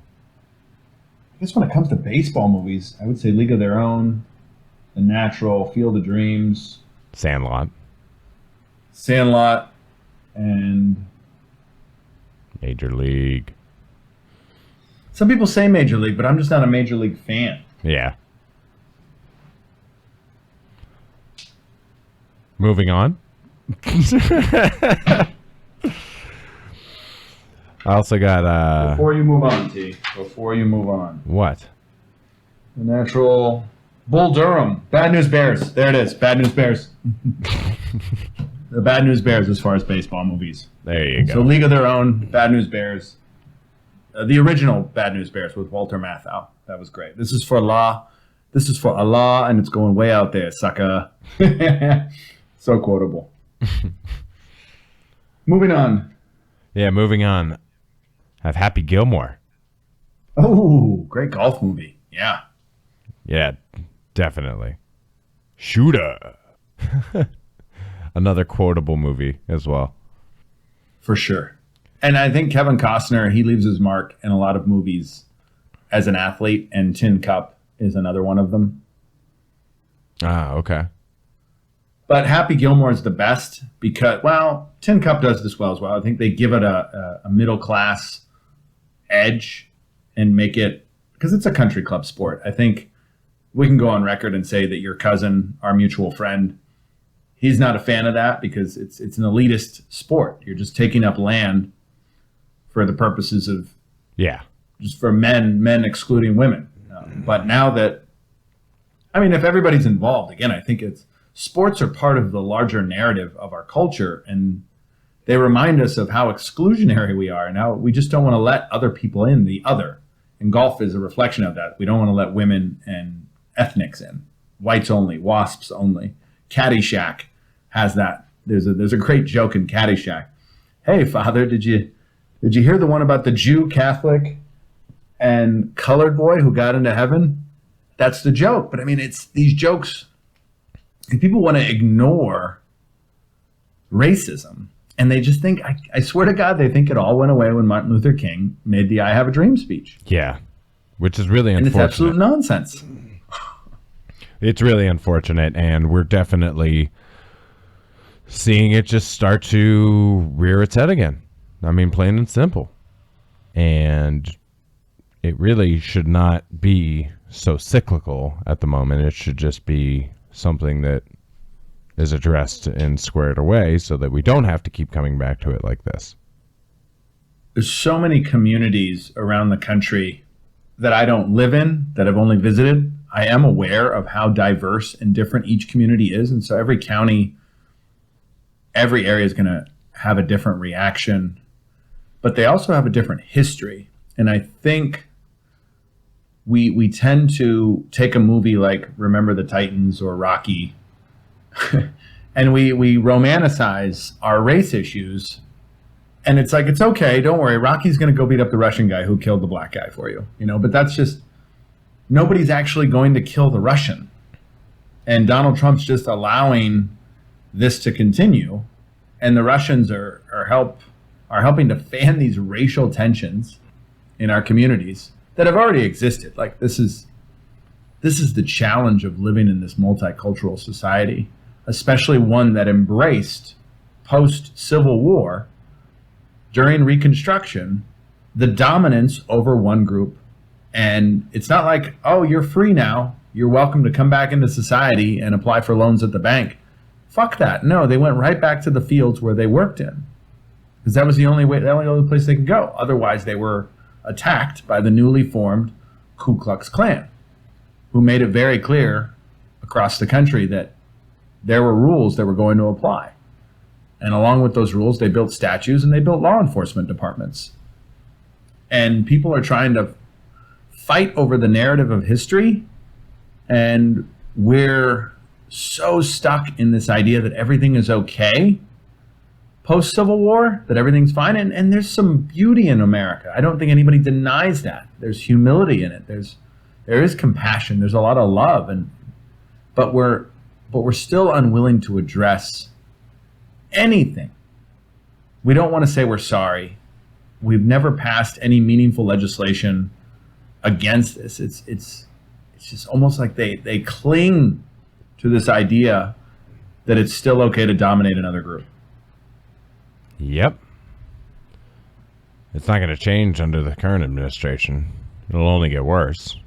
I guess when it comes to baseball movies, I would say League of Their Own, The Natural, Field of Dreams, Sandlot. and... Major League. Some people say Major League, but I'm just not a Major League fan. Yeah. Moving on. I also got Before you move on, T. Before you move on. what? The Natural... Bull Durham. Bad News Bears. There it is. Bad News Bears. The Bad News Bears as far as baseball movies. There you go. So League of Their Own, Bad News Bears. The original Bad News Bears with Walter Matthau. That was great. This is for Allah. This is for Allah, and it's going way out there, sucker. So quotable. Moving on. Yeah, moving on. Have Happy Gilmore. Oh, great golf movie. Yeah. Yeah, definitely. Shooter. Another quotable movie as well. For sure. And I think Kevin Costner, he leaves his mark in a lot of movies as an athlete, and Tin Cup is another one of them. Ah, okay. But Happy Gilmore is the best because, well, Tin Cup does this well as well. I think they give it a middle-class edge and make it, because it's a country club sport. I think we can go on record and say that your cousin, our mutual friend, he's not a fan of that because it's an elitist sport. You're just taking up land for the purposes of just for men excluding women. But now that, I mean, if everybody's involved, again, I think sports are part of the larger narrative of our culture, and they remind us of how exclusionary we are and how we just don't want to let other people in, the other. And golf is a reflection of that. We don't want to let women and ethnics in. Whites only, WASPs only. Caddyshack has that. There's a great joke in Caddyshack. Hey, Father, did you hear the one about the Jew, Catholic, and colored boy who got into heaven? That's the joke. But I mean, it's these jokes. People want to ignore racism, and they just think. I swear to God, they think it all went away when Martin Luther King made the "I Have a Dream" speech. Yeah, which is really and unfortunate. it's absolute nonsense. It's really unfortunate, and we're definitely seeing it just start to rear its head again. I mean, plain and simple. And it really should not be so cyclical at the moment. It should just be something that is addressed and squared away so that we don't have to keep coming back to it like this. There's so many communities around the country that I don't live in, that I've only visited. I am aware of how diverse and different each community is. And so every county, every area is going to have a different reaction, but they also have a different history. And I think we tend to take a movie like Remember the Titans or Rocky, and we romanticize our race issues. And it's like, it's okay, don't worry, Rocky's going to go beat up the Russian guy who killed the black guy for you. But that's just, nobody's actually going to kill the Russian. And Donald Trump's just allowing this to continue. And the Russians are helping to fan these racial tensions in our communities that have already existed. Like, this is the challenge of living in this multicultural society, especially one that embraced post-Civil War, during Reconstruction, the dominance over one group. And it's not like, oh, you're free now, you're welcome to come back into society and apply for loans at the bank. Fuck that. No, they went right back to the fields where they worked in, because that was the only place they could go. Otherwise, they were attacked by the newly formed Ku Klux Klan, who made it very clear across the country that there were rules that were going to apply. And along with those rules, they built statues and they built law enforcement departments. And people are trying to fight over the narrative of history. And we're so stuck in this idea that everything is okay post-Civil War, that everything's fine. And there's some beauty in America. I don't think anybody denies that. There's humility in it. There is compassion. There's a lot of love. But we're still unwilling to address anything. We don't want to say we're sorry. We've never passed any meaningful legislation against this. It's just almost like they cling to this idea that it's still okay to dominate another group. Yep. It's not going to change under the current administration. It'll only get worse.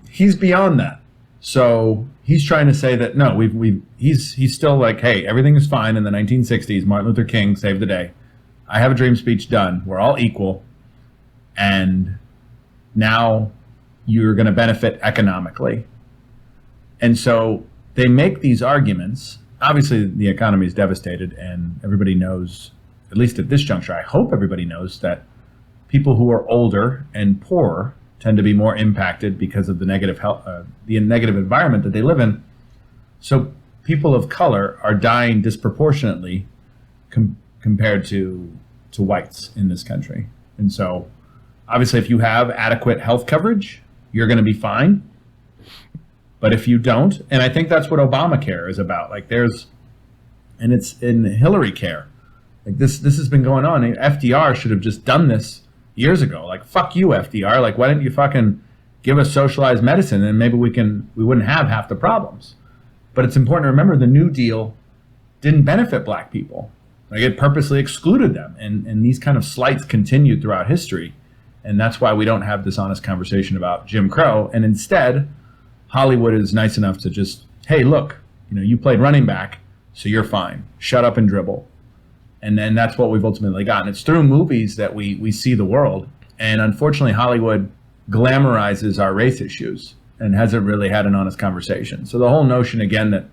He's beyond that. So he's trying to say that, no, he's still like, hey, everything is fine in the 1960s. Martin Luther King saved the day. I have a dream speech done. We're all equal. And now you're going to benefit economically. And so they make these arguments. Obviously, the economy is devastated, and everybody knows, at least at this juncture, I hope everybody knows that people who are older and poorer tend to be more impacted because of the negative health, the negative environment that they live in. So people of color are dying disproportionately compared to whites in this country. And so obviously, if you have adequate health coverage, you're going to be fine. But if you don't, and I think that's what Obamacare is about. Like and it's in Hillary care. Like this has been going on. FDR should have just done this years ago. Like, fuck you, FDR. Like, why didn't you fucking give us socialized medicine, and maybe we wouldn't have half the problems. But it's important to remember the New Deal didn't benefit black people. Like, it purposely excluded them. And these kind of slights continued throughout history. And that's why we don't have this honest conversation about Jim Crow. And instead, Hollywood is nice enough to just, hey, look, you played running back, so you're fine. Shut up and dribble. And then that's what we've ultimately gotten. It's through movies that we see the world. And unfortunately, Hollywood glamorizes our race issues and hasn't really had an honest conversation. So the whole notion, again, that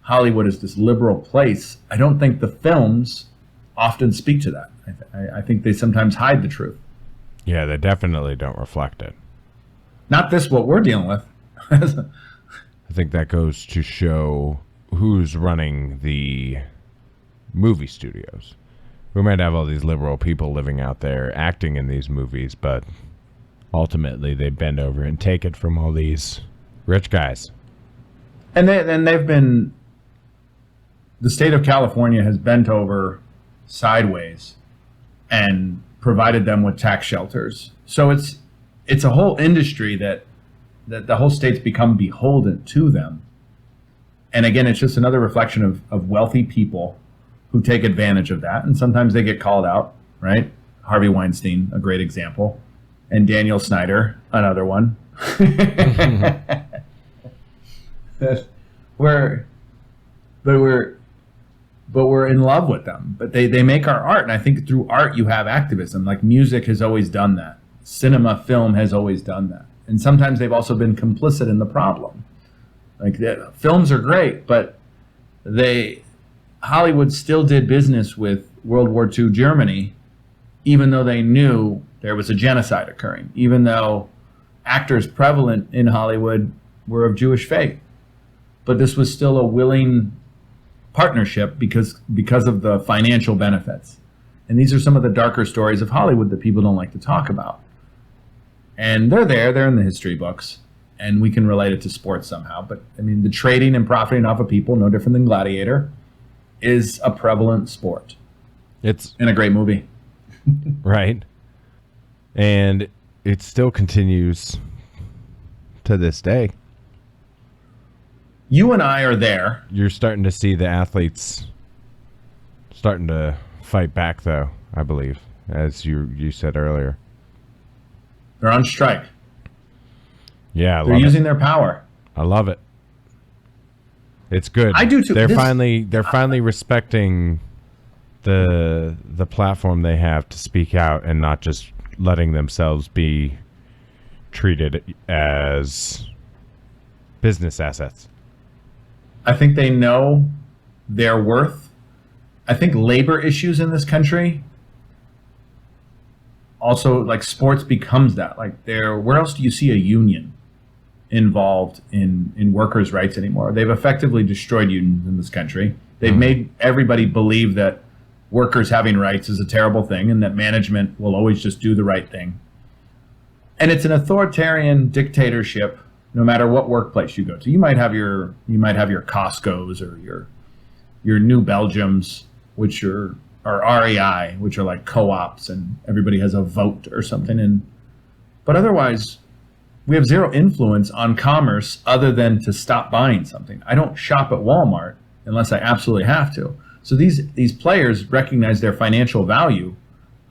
Hollywood is this liberal place, I don't think the films often speak to that. I think they sometimes hide the truth. Yeah, they definitely don't reflect it. Not this, what we're dealing with. I think that goes to show who's running the movie studios. We might have all these liberal people living out there acting in these movies, but ultimately they bend over and take it from all these rich guys. And they've been, the state of California has bent over sideways and provided them with tax shelters. So it's a whole industry that the whole state's become beholden to them. And again, it's just another reflection of wealthy people who take advantage of that. And sometimes they get called out, right? Harvey Weinstein, a great example. And Daniel Snyder, another one. we're in love with them. But they make our art. And I think through art, you have activism. Like music has always done that. Cinema, film has always done that. And sometimes they've also been complicit in the problem. Like films are great, but Hollywood still did business with World War II Germany, even though they knew there was a genocide occurring, even though actors prevalent in Hollywood were of Jewish faith. But this was still a willing partnership because of the financial benefits. And these are some of the darker stories of Hollywood that people don't like to talk about. And they're in the history books. And we can relate it to sports somehow. But, I mean, the trading and profiting off of people, no different than Gladiator, is a prevalent sport. It's in a great movie. Right. And it still continues to this day. You and I are there. You're starting to see the athletes starting to fight back, though, I believe, as you said earlier. They're on strike. Yeah, they're using their power. I love it. It's good. I do too. They're finally respecting the platform they have to speak out and not just letting themselves be treated as business assets. I think they know their worth. I think labor issues in this country also, like, sports becomes that. Like, where else do you see a union involved in workers' rights anymore? They've effectively destroyed unions in this country. They've made everybody believe that workers having rights is a terrible thing and that management will always just do the right thing. And it's an authoritarian dictatorship no matter what workplace you go to. You might have your Costco's or your New Belgiums, which are REI, which are like co-ops, and everybody has a vote or something. But otherwise, we have zero influence on commerce other than to stop buying something. I don't shop at Walmart unless I absolutely have to. So these players recognize their financial value.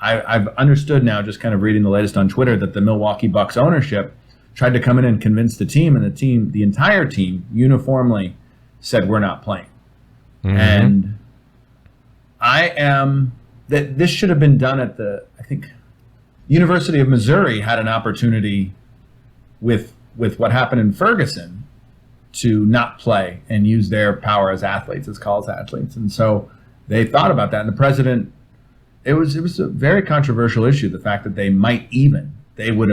I've understood now, just kind of reading the latest on Twitter, that the Milwaukee Bucks ownership tried to come in and convince the team, and the entire team uniformly said, we're not playing. Mm-hmm. And this should have been done at I think University of Missouri had an opportunity with what happened in Ferguson to not play and use their power as athletes, as college athletes. And so they thought about that. And the president, it was a very controversial issue, the fact that they would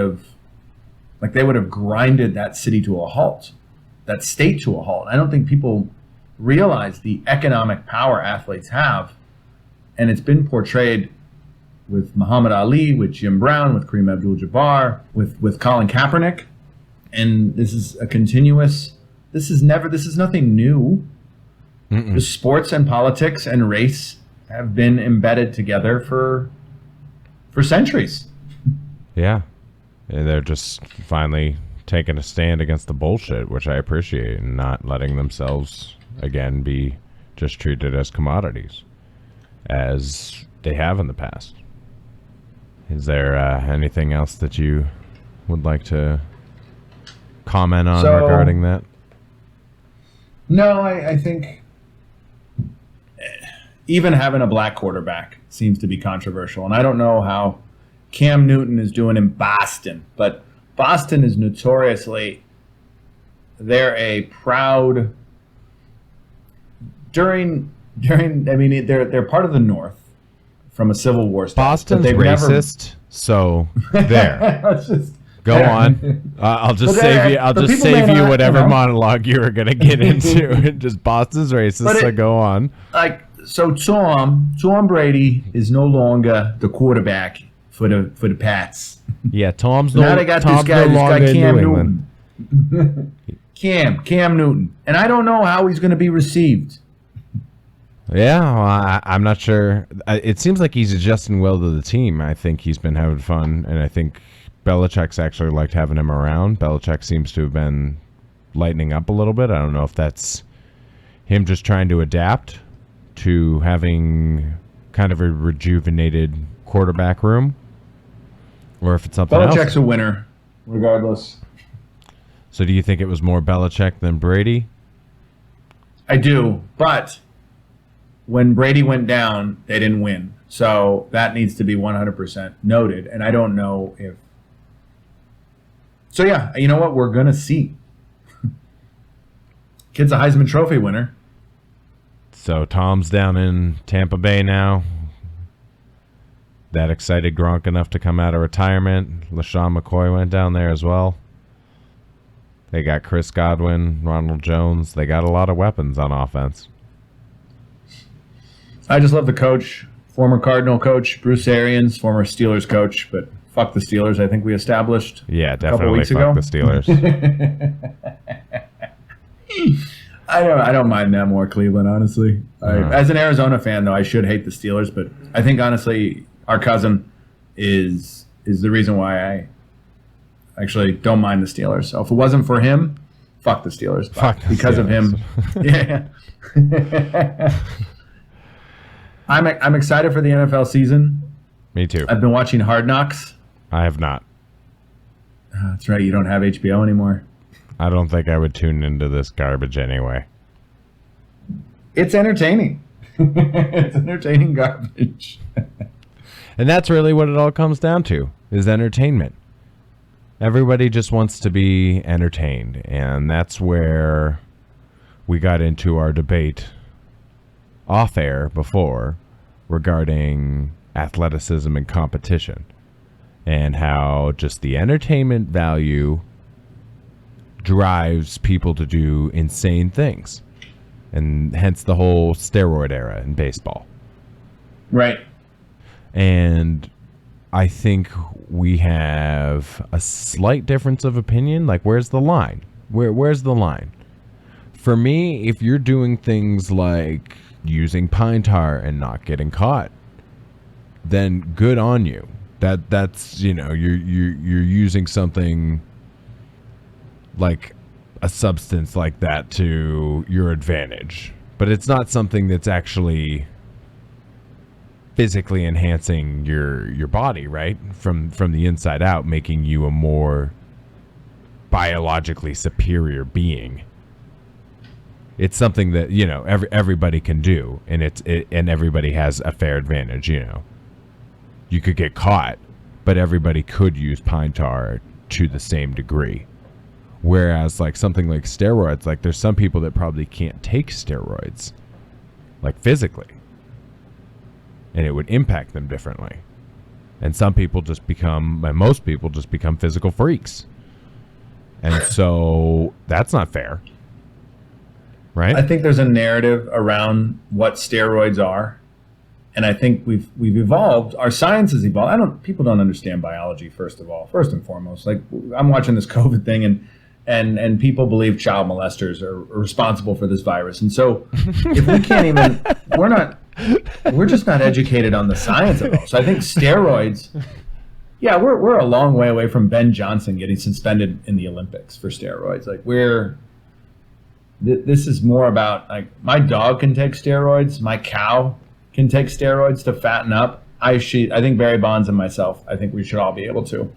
have grinded that city to a halt, that state to a halt. I don't think people realize the economic power athletes have. And it's been portrayed with Muhammad Ali, with Jim Brown, with Kareem Abdul-Jabbar, with Colin Kaepernick. And this is a continuous, this is nothing new. The sports and politics and race have been embedded together for centuries. Yeah. And they're just finally taking a stand against the bullshit, which I appreciate, and not letting themselves, again, be just treated as commodities, as they have in the past. Is there anything else that you would like to comment on regarding that? No, I think even having a black quarterback seems to be controversial. And I don't know how Cam Newton is doing in Boston, but Boston is notoriously, they're a proud, they're part of the North from a Civil War standpoint. Boston's racist, so there. Let's just go on. I'll just save you. I'll just save you whatever monologue you were going to get into. Just Boston's racist, so go on. So Tom Brady is no longer the quarterback for the Pats. Yeah, Tom's now they got this guy Cam Newton. Cam Newton, and I don't know how he's going to be received. Yeah, well, I'm not sure. It seems like he's adjusting well to the team. I think he's been having fun, and I think Belichick's actually liked having him around. Belichick seems to have been lightening up a little bit. I don't know if that's him just trying to adapt to having kind of a rejuvenated quarterback room, or if it's something else. Belichick's a winner, regardless. So do you think it was more Belichick than Brady? I do, but when Brady went down, they didn't win. So that needs to be 100% noted. And I don't know if... So yeah, you know what? We're going to see. Kid's a Heisman Trophy winner. So Tom's down in Tampa Bay now. That excited Gronk enough to come out of retirement. LaShawn McCoy went down there as well. They got Chris Godwin, Ronald Jones. They got a lot of weapons on offense. I just love the coach. Former Cardinal coach, Bruce Arians, former Steelers coach, but fuck the Steelers, I think we established yeah, a couple definitely weeks fuck ago. the Steelers. I don't mind them or Cleveland, honestly. As an Arizona fan, though, I should hate the Steelers, but I think, honestly, our cousin is the reason why I actually don't mind the Steelers. So if it wasn't for him, fuck the Steelers. Fuck the because Steelers. of him. Yeah. I'm excited for the NFL season. Me too. I've been watching Hard Knocks. I have not. That's right. You don't have HBO anymore. I don't think I would tune into this garbage anyway. It's entertaining. It's entertaining garbage. And that's really what it all comes down to, is entertainment. Everybody just wants to be entertained, and that's where we got into our debate off air before regarding athleticism and competition, and how just the entertainment value drives people to do insane things, and hence the whole steroid era in baseball. Right. And I think we have a slight difference of opinion. Like, where's the line? Where's the line? For me, if you're doing things like using pine tar and not getting caught, then good on you. That's you're using something like a substance like that to your advantage, but it's not something that's actually physically enhancing your body, right? From the inside out, making you a more biologically superior being. It's something that, everybody can do, and and everybody has a fair advantage, You could get caught, but everybody could use pine tar to the same degree. Whereas like something like steroids, like there's some people that probably can't take steroids, like physically, and it would impact them differently. And most people just become physical freaks. And so that's not fair. Right? I think there's a narrative around what steroids are. And I think we've evolved. Our science has evolved. People don't understand biology, first and foremost. Like, I'm watching this COVID thing, and people believe child molesters are responsible for this virus. And so if we can't even, we're just not educated on the science of it. So I think steroids, yeah, we're a long way away from Ben Johnson getting suspended in the Olympics for steroids. Like, this is more about, like, my dog can take steroids, my cow can take steroids to fatten up. I think Barry Bonds and myself, I think we should all be able to.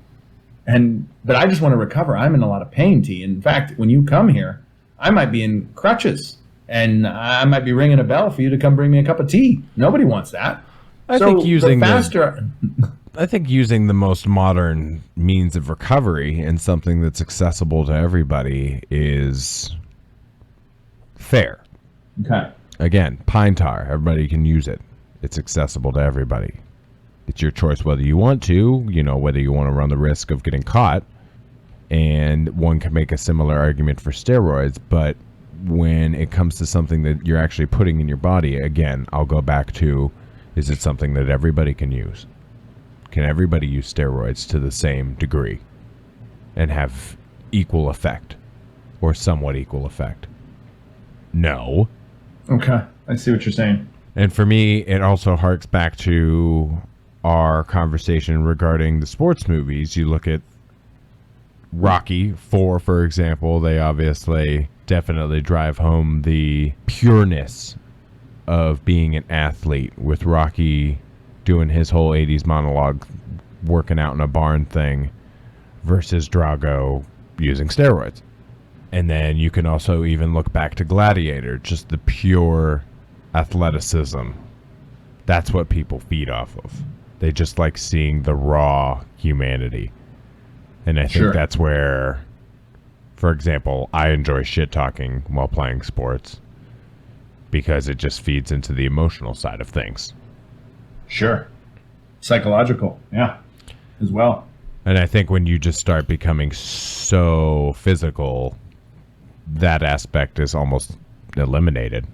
But I just want to recover. I'm in a lot of pain, T. In fact, when you come here, I might be in crutches, and I might be ringing a bell for you to come bring me a cup of tea. Nobody wants that. I think using the most modern means of recovery and something that's accessible to everybody is fair. Okay. Again, pine tar, everybody can use it. It's accessible to everybody. It's your choice whether you want to, whether you want to run the risk of getting caught. And one can make a similar argument for steroids, but when it comes to something that you're actually putting in your body, again, I'll go back to, is it something that everybody can use? Can everybody use steroids to the same degree and have equal effect or somewhat equal effect? No. Okay, I see what you're saying. And for me, it also harks back to our conversation regarding the sports movies. You look at Rocky 4, for example, they obviously definitely drive home the pureness of being an athlete, with Rocky doing his whole 80s monologue, working out in a barn thing, versus Drago using steroids. And then you can also even look back to Gladiator, just the pure athleticism. That's what people feed off of. They just like seeing the raw humanity. And I think that's where, for example, I enjoy shit talking while playing sports, because it just feeds into the emotional side of things. Sure. Psychological, yeah, as well. And I think when you just start becoming so physical, that aspect is almost eliminated.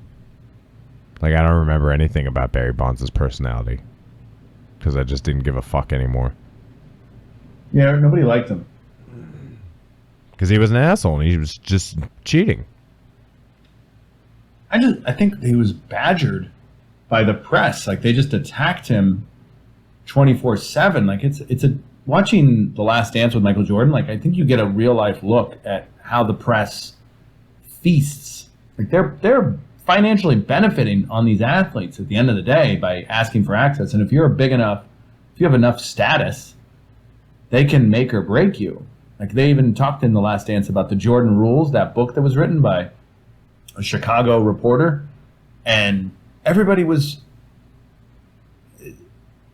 Like, I don't remember anything about Barry Bonds' personality, because I just didn't give a fuck anymore. Yeah, nobody liked him. Because he was an asshole and he was just cheating. I think he was badgered by the press. Like, they just attacked him 24/7. Like, it's watching The Last Dance with Michael Jordan. Like, I think you get a real life look at how the press feasts. Like, they're financially benefiting on these athletes at the end of the day by asking for access. And if you're if you have enough status, they can make or break you. Like, they even talked in The Last Dance about the Jordan Rules, that book that was written by a Chicago reporter, and everybody was.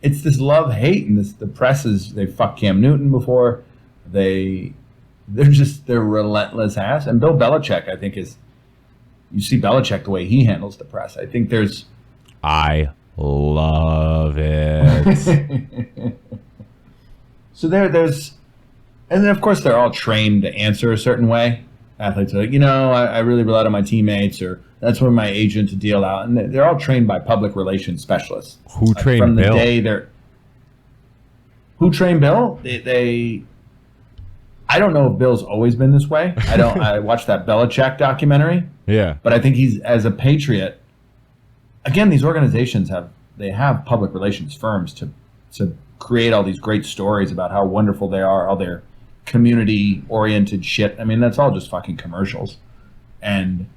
It's this love-hate, and the press they fucked Cam Newton before. They're relentless ass. And Bill Belichick, I think, you see Belichick the way he handles the press. I think I love it. So there's, and then of course they're all trained to answer a certain way. Athletes are like, I really relied on my teammates, or that's when my agent to deal out. And they're all trained by public relations specialists. Who trained Bill? Who trained Bill? I don't know if Bill's always been this way. I watched that Belichick documentary. Yeah. But I think he's, as a Patriot, again, these organizations have public relations firms to create all these great stories about how wonderful they are, all their community-oriented shit. I mean, that's all just fucking commercials. And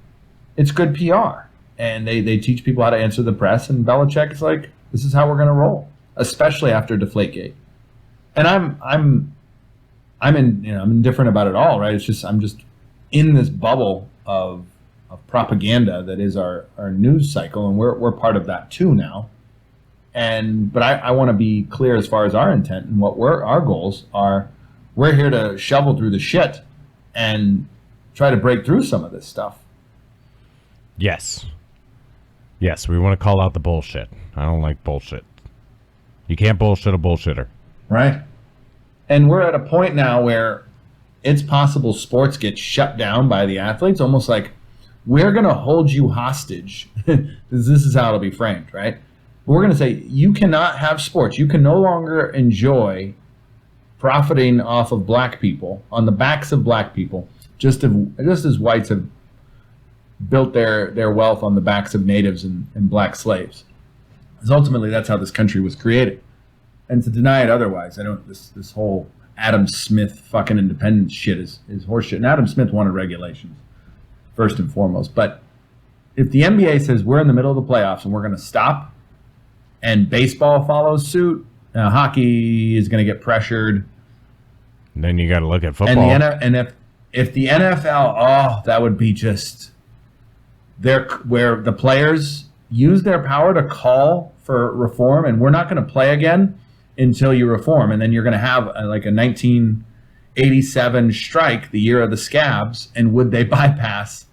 it's good PR. And they teach people how to answer the press, and Belichick is like, this is how we're going to roll, especially after Deflategate. And I'm indifferent about it all, right? It's just, I'm just in this bubble of propaganda that is our news cycle, and we're part of that too now. But I want to be clear as far as our intent and what our goals are. We're here to shovel through the shit and try to break through some of this stuff. Yes, we want to call out the bullshit. I don't like bullshit. You can't bullshit a bullshitter. Right. And we're at a point now where it's possible sports get shut down by the athletes, almost like, we're going to hold you hostage. This is how it'll be framed, right? We're going to say, you cannot have sports. You can no longer enjoy profiting off of black people, on the backs of black people, just as whites have built their wealth on the backs of natives and black slaves. Because ultimately, that's how this country was created. And to deny it otherwise, this whole Adam Smith fucking independence shit is horseshit. And Adam Smith wanted regulations, first and foremost. But if the NBA says we're in the middle of the playoffs and we're going to stop, and baseball follows suit, hockey is going to get pressured. And then you got to look at football. And if the NFL, that would be just where the players use their power to call for reform, and we're not going to play again until you reform. And then you're going to have like a 1987 strike, the year of the scabs, and would they bypass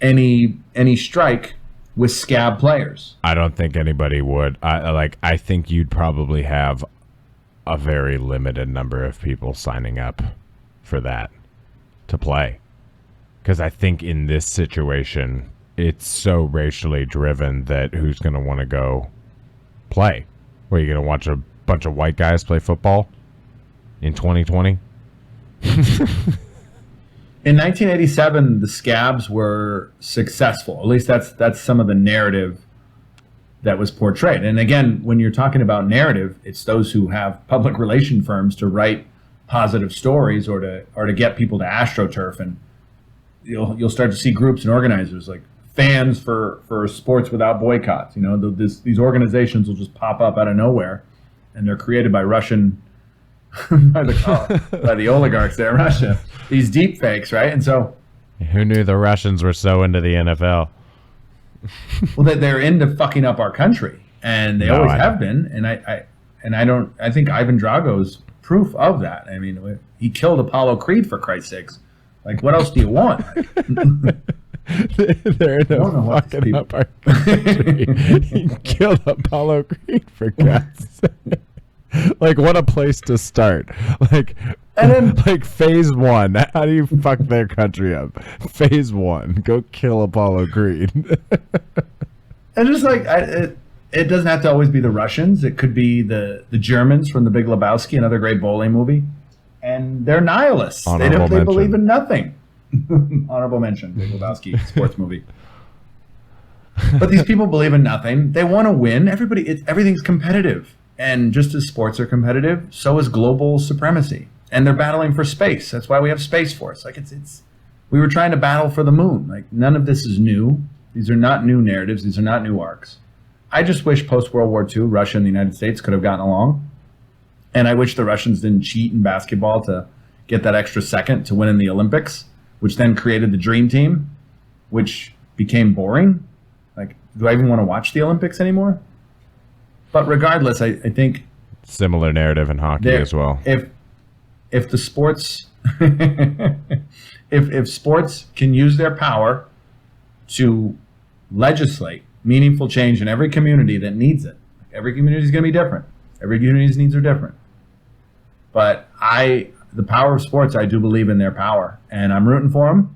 any strike with scab players? I don't think anybody would. I think you'd probably have a very limited number of people signing up for that to play. Because I think in this situation, it's so racially driven that who's going to want to go play? What, are you going to watch a bunch of white guys play football in 2020? In 1987, the scabs were successful. At least that's some of the narrative that was portrayed. And again, when you're talking about narrative, it's those who have public relation firms to write positive stories or to get people to AstroTurf, and you'll start to see groups and organizers like fans for sports without boycotts. These organizations will just pop up out of nowhere, and they're created by Russian by the oligarchs there in Russia. These deep fakes, right? And so, who knew the Russians were so into the NFL? Well, they're into fucking up our country, and they always have been. And I think Ivan Drago's proof of that. I mean, he killed Apollo Creed, for Christ's sakes. Like, what else do you want? They're into fucking up our country. He killed Apollo Creed, for God's sake. Like, what a place to start. Like, and then, like, phase 1. How do you fuck their country up? Phase 1. Go kill Apollo Creed. And just like, it doesn't have to always be the Russians. It could be the Germans from The Big Lebowski, another great bowling movie. And they're nihilists. They believe in nothing. Honorable mention, Big Lebowski, sports movie. But these people believe in nothing. They want to win. Everything's competitive. And just as sports are competitive, so is global supremacy. And they're battling for space. That's why we have Space Force. Like, we were trying to battle for the moon. Like, none of this is new. These are not new narratives. These are not new arcs. I just wish post-World War II, Russia and the United States could have gotten along. And I wish the Russians didn't cheat in basketball to get that extra second to win in the Olympics, which then created the Dream Team, which became boring. Like, do I even want to watch the Olympics anymore? But regardless, I think similar narrative in hockey as well. If the sports if sports can use their power to legislate meaningful change in every community that needs it, every community is going to be different. Every community's needs are different. But the power of sports, I do believe in their power, and I'm rooting for them.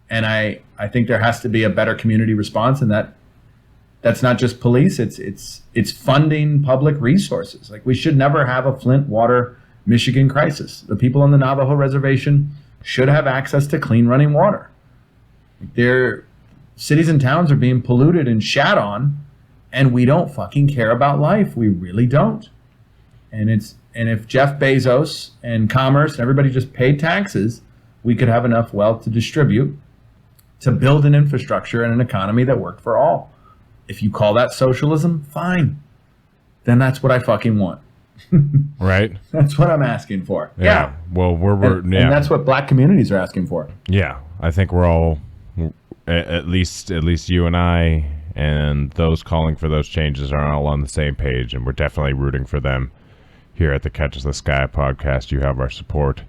And I think there has to be a better community response, and that's not just police. It's funding public resources. Like, we should never have a Flint water Michigan crisis. The people on the Navajo reservation should have access to clean running water. Their cities and towns are being polluted and shat on, and we don't fucking care about life. We really don't. And if Jeff Bezos and commerce and everybody just paid taxes, we could have enough wealth to distribute to build an infrastructure and an economy that worked for all. If you call that socialism, fine. Then that's what I fucking want. Right? That's what I'm asking for. Yeah. Well, and that's what black communities are asking for. Yeah. I think we're all, at least you and I and those calling for those changes are all on the same page, and we're definitely rooting for them here at the Catch the Sky podcast. You have our support.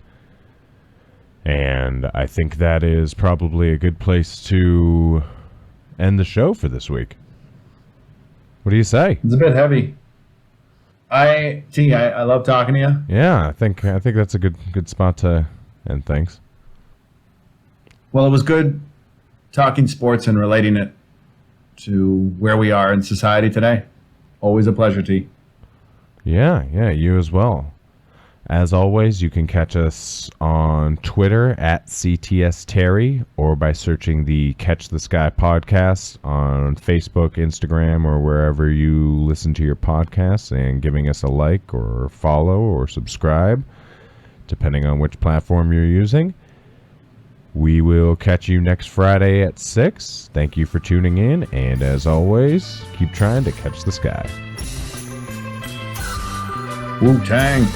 And I think that is probably a good place to end the show for this week. What do you say? It's a bit heavy. I love talking to you. Yeah, I think that's a good spot to end things. Well, it was good talking sports and relating it to where we are in society today. Always a pleasure, T. Yeah, you as well. As always, you can catch us on Twitter at CTS Terry, or by searching the Catch the Sky podcast on Facebook, Instagram, or wherever you listen to your podcasts, and giving us a like or follow or subscribe, depending on which platform you're using. We will catch you next Friday at 6. Thank you for tuning in, and as always, keep trying to catch the sky. Wu-Tang.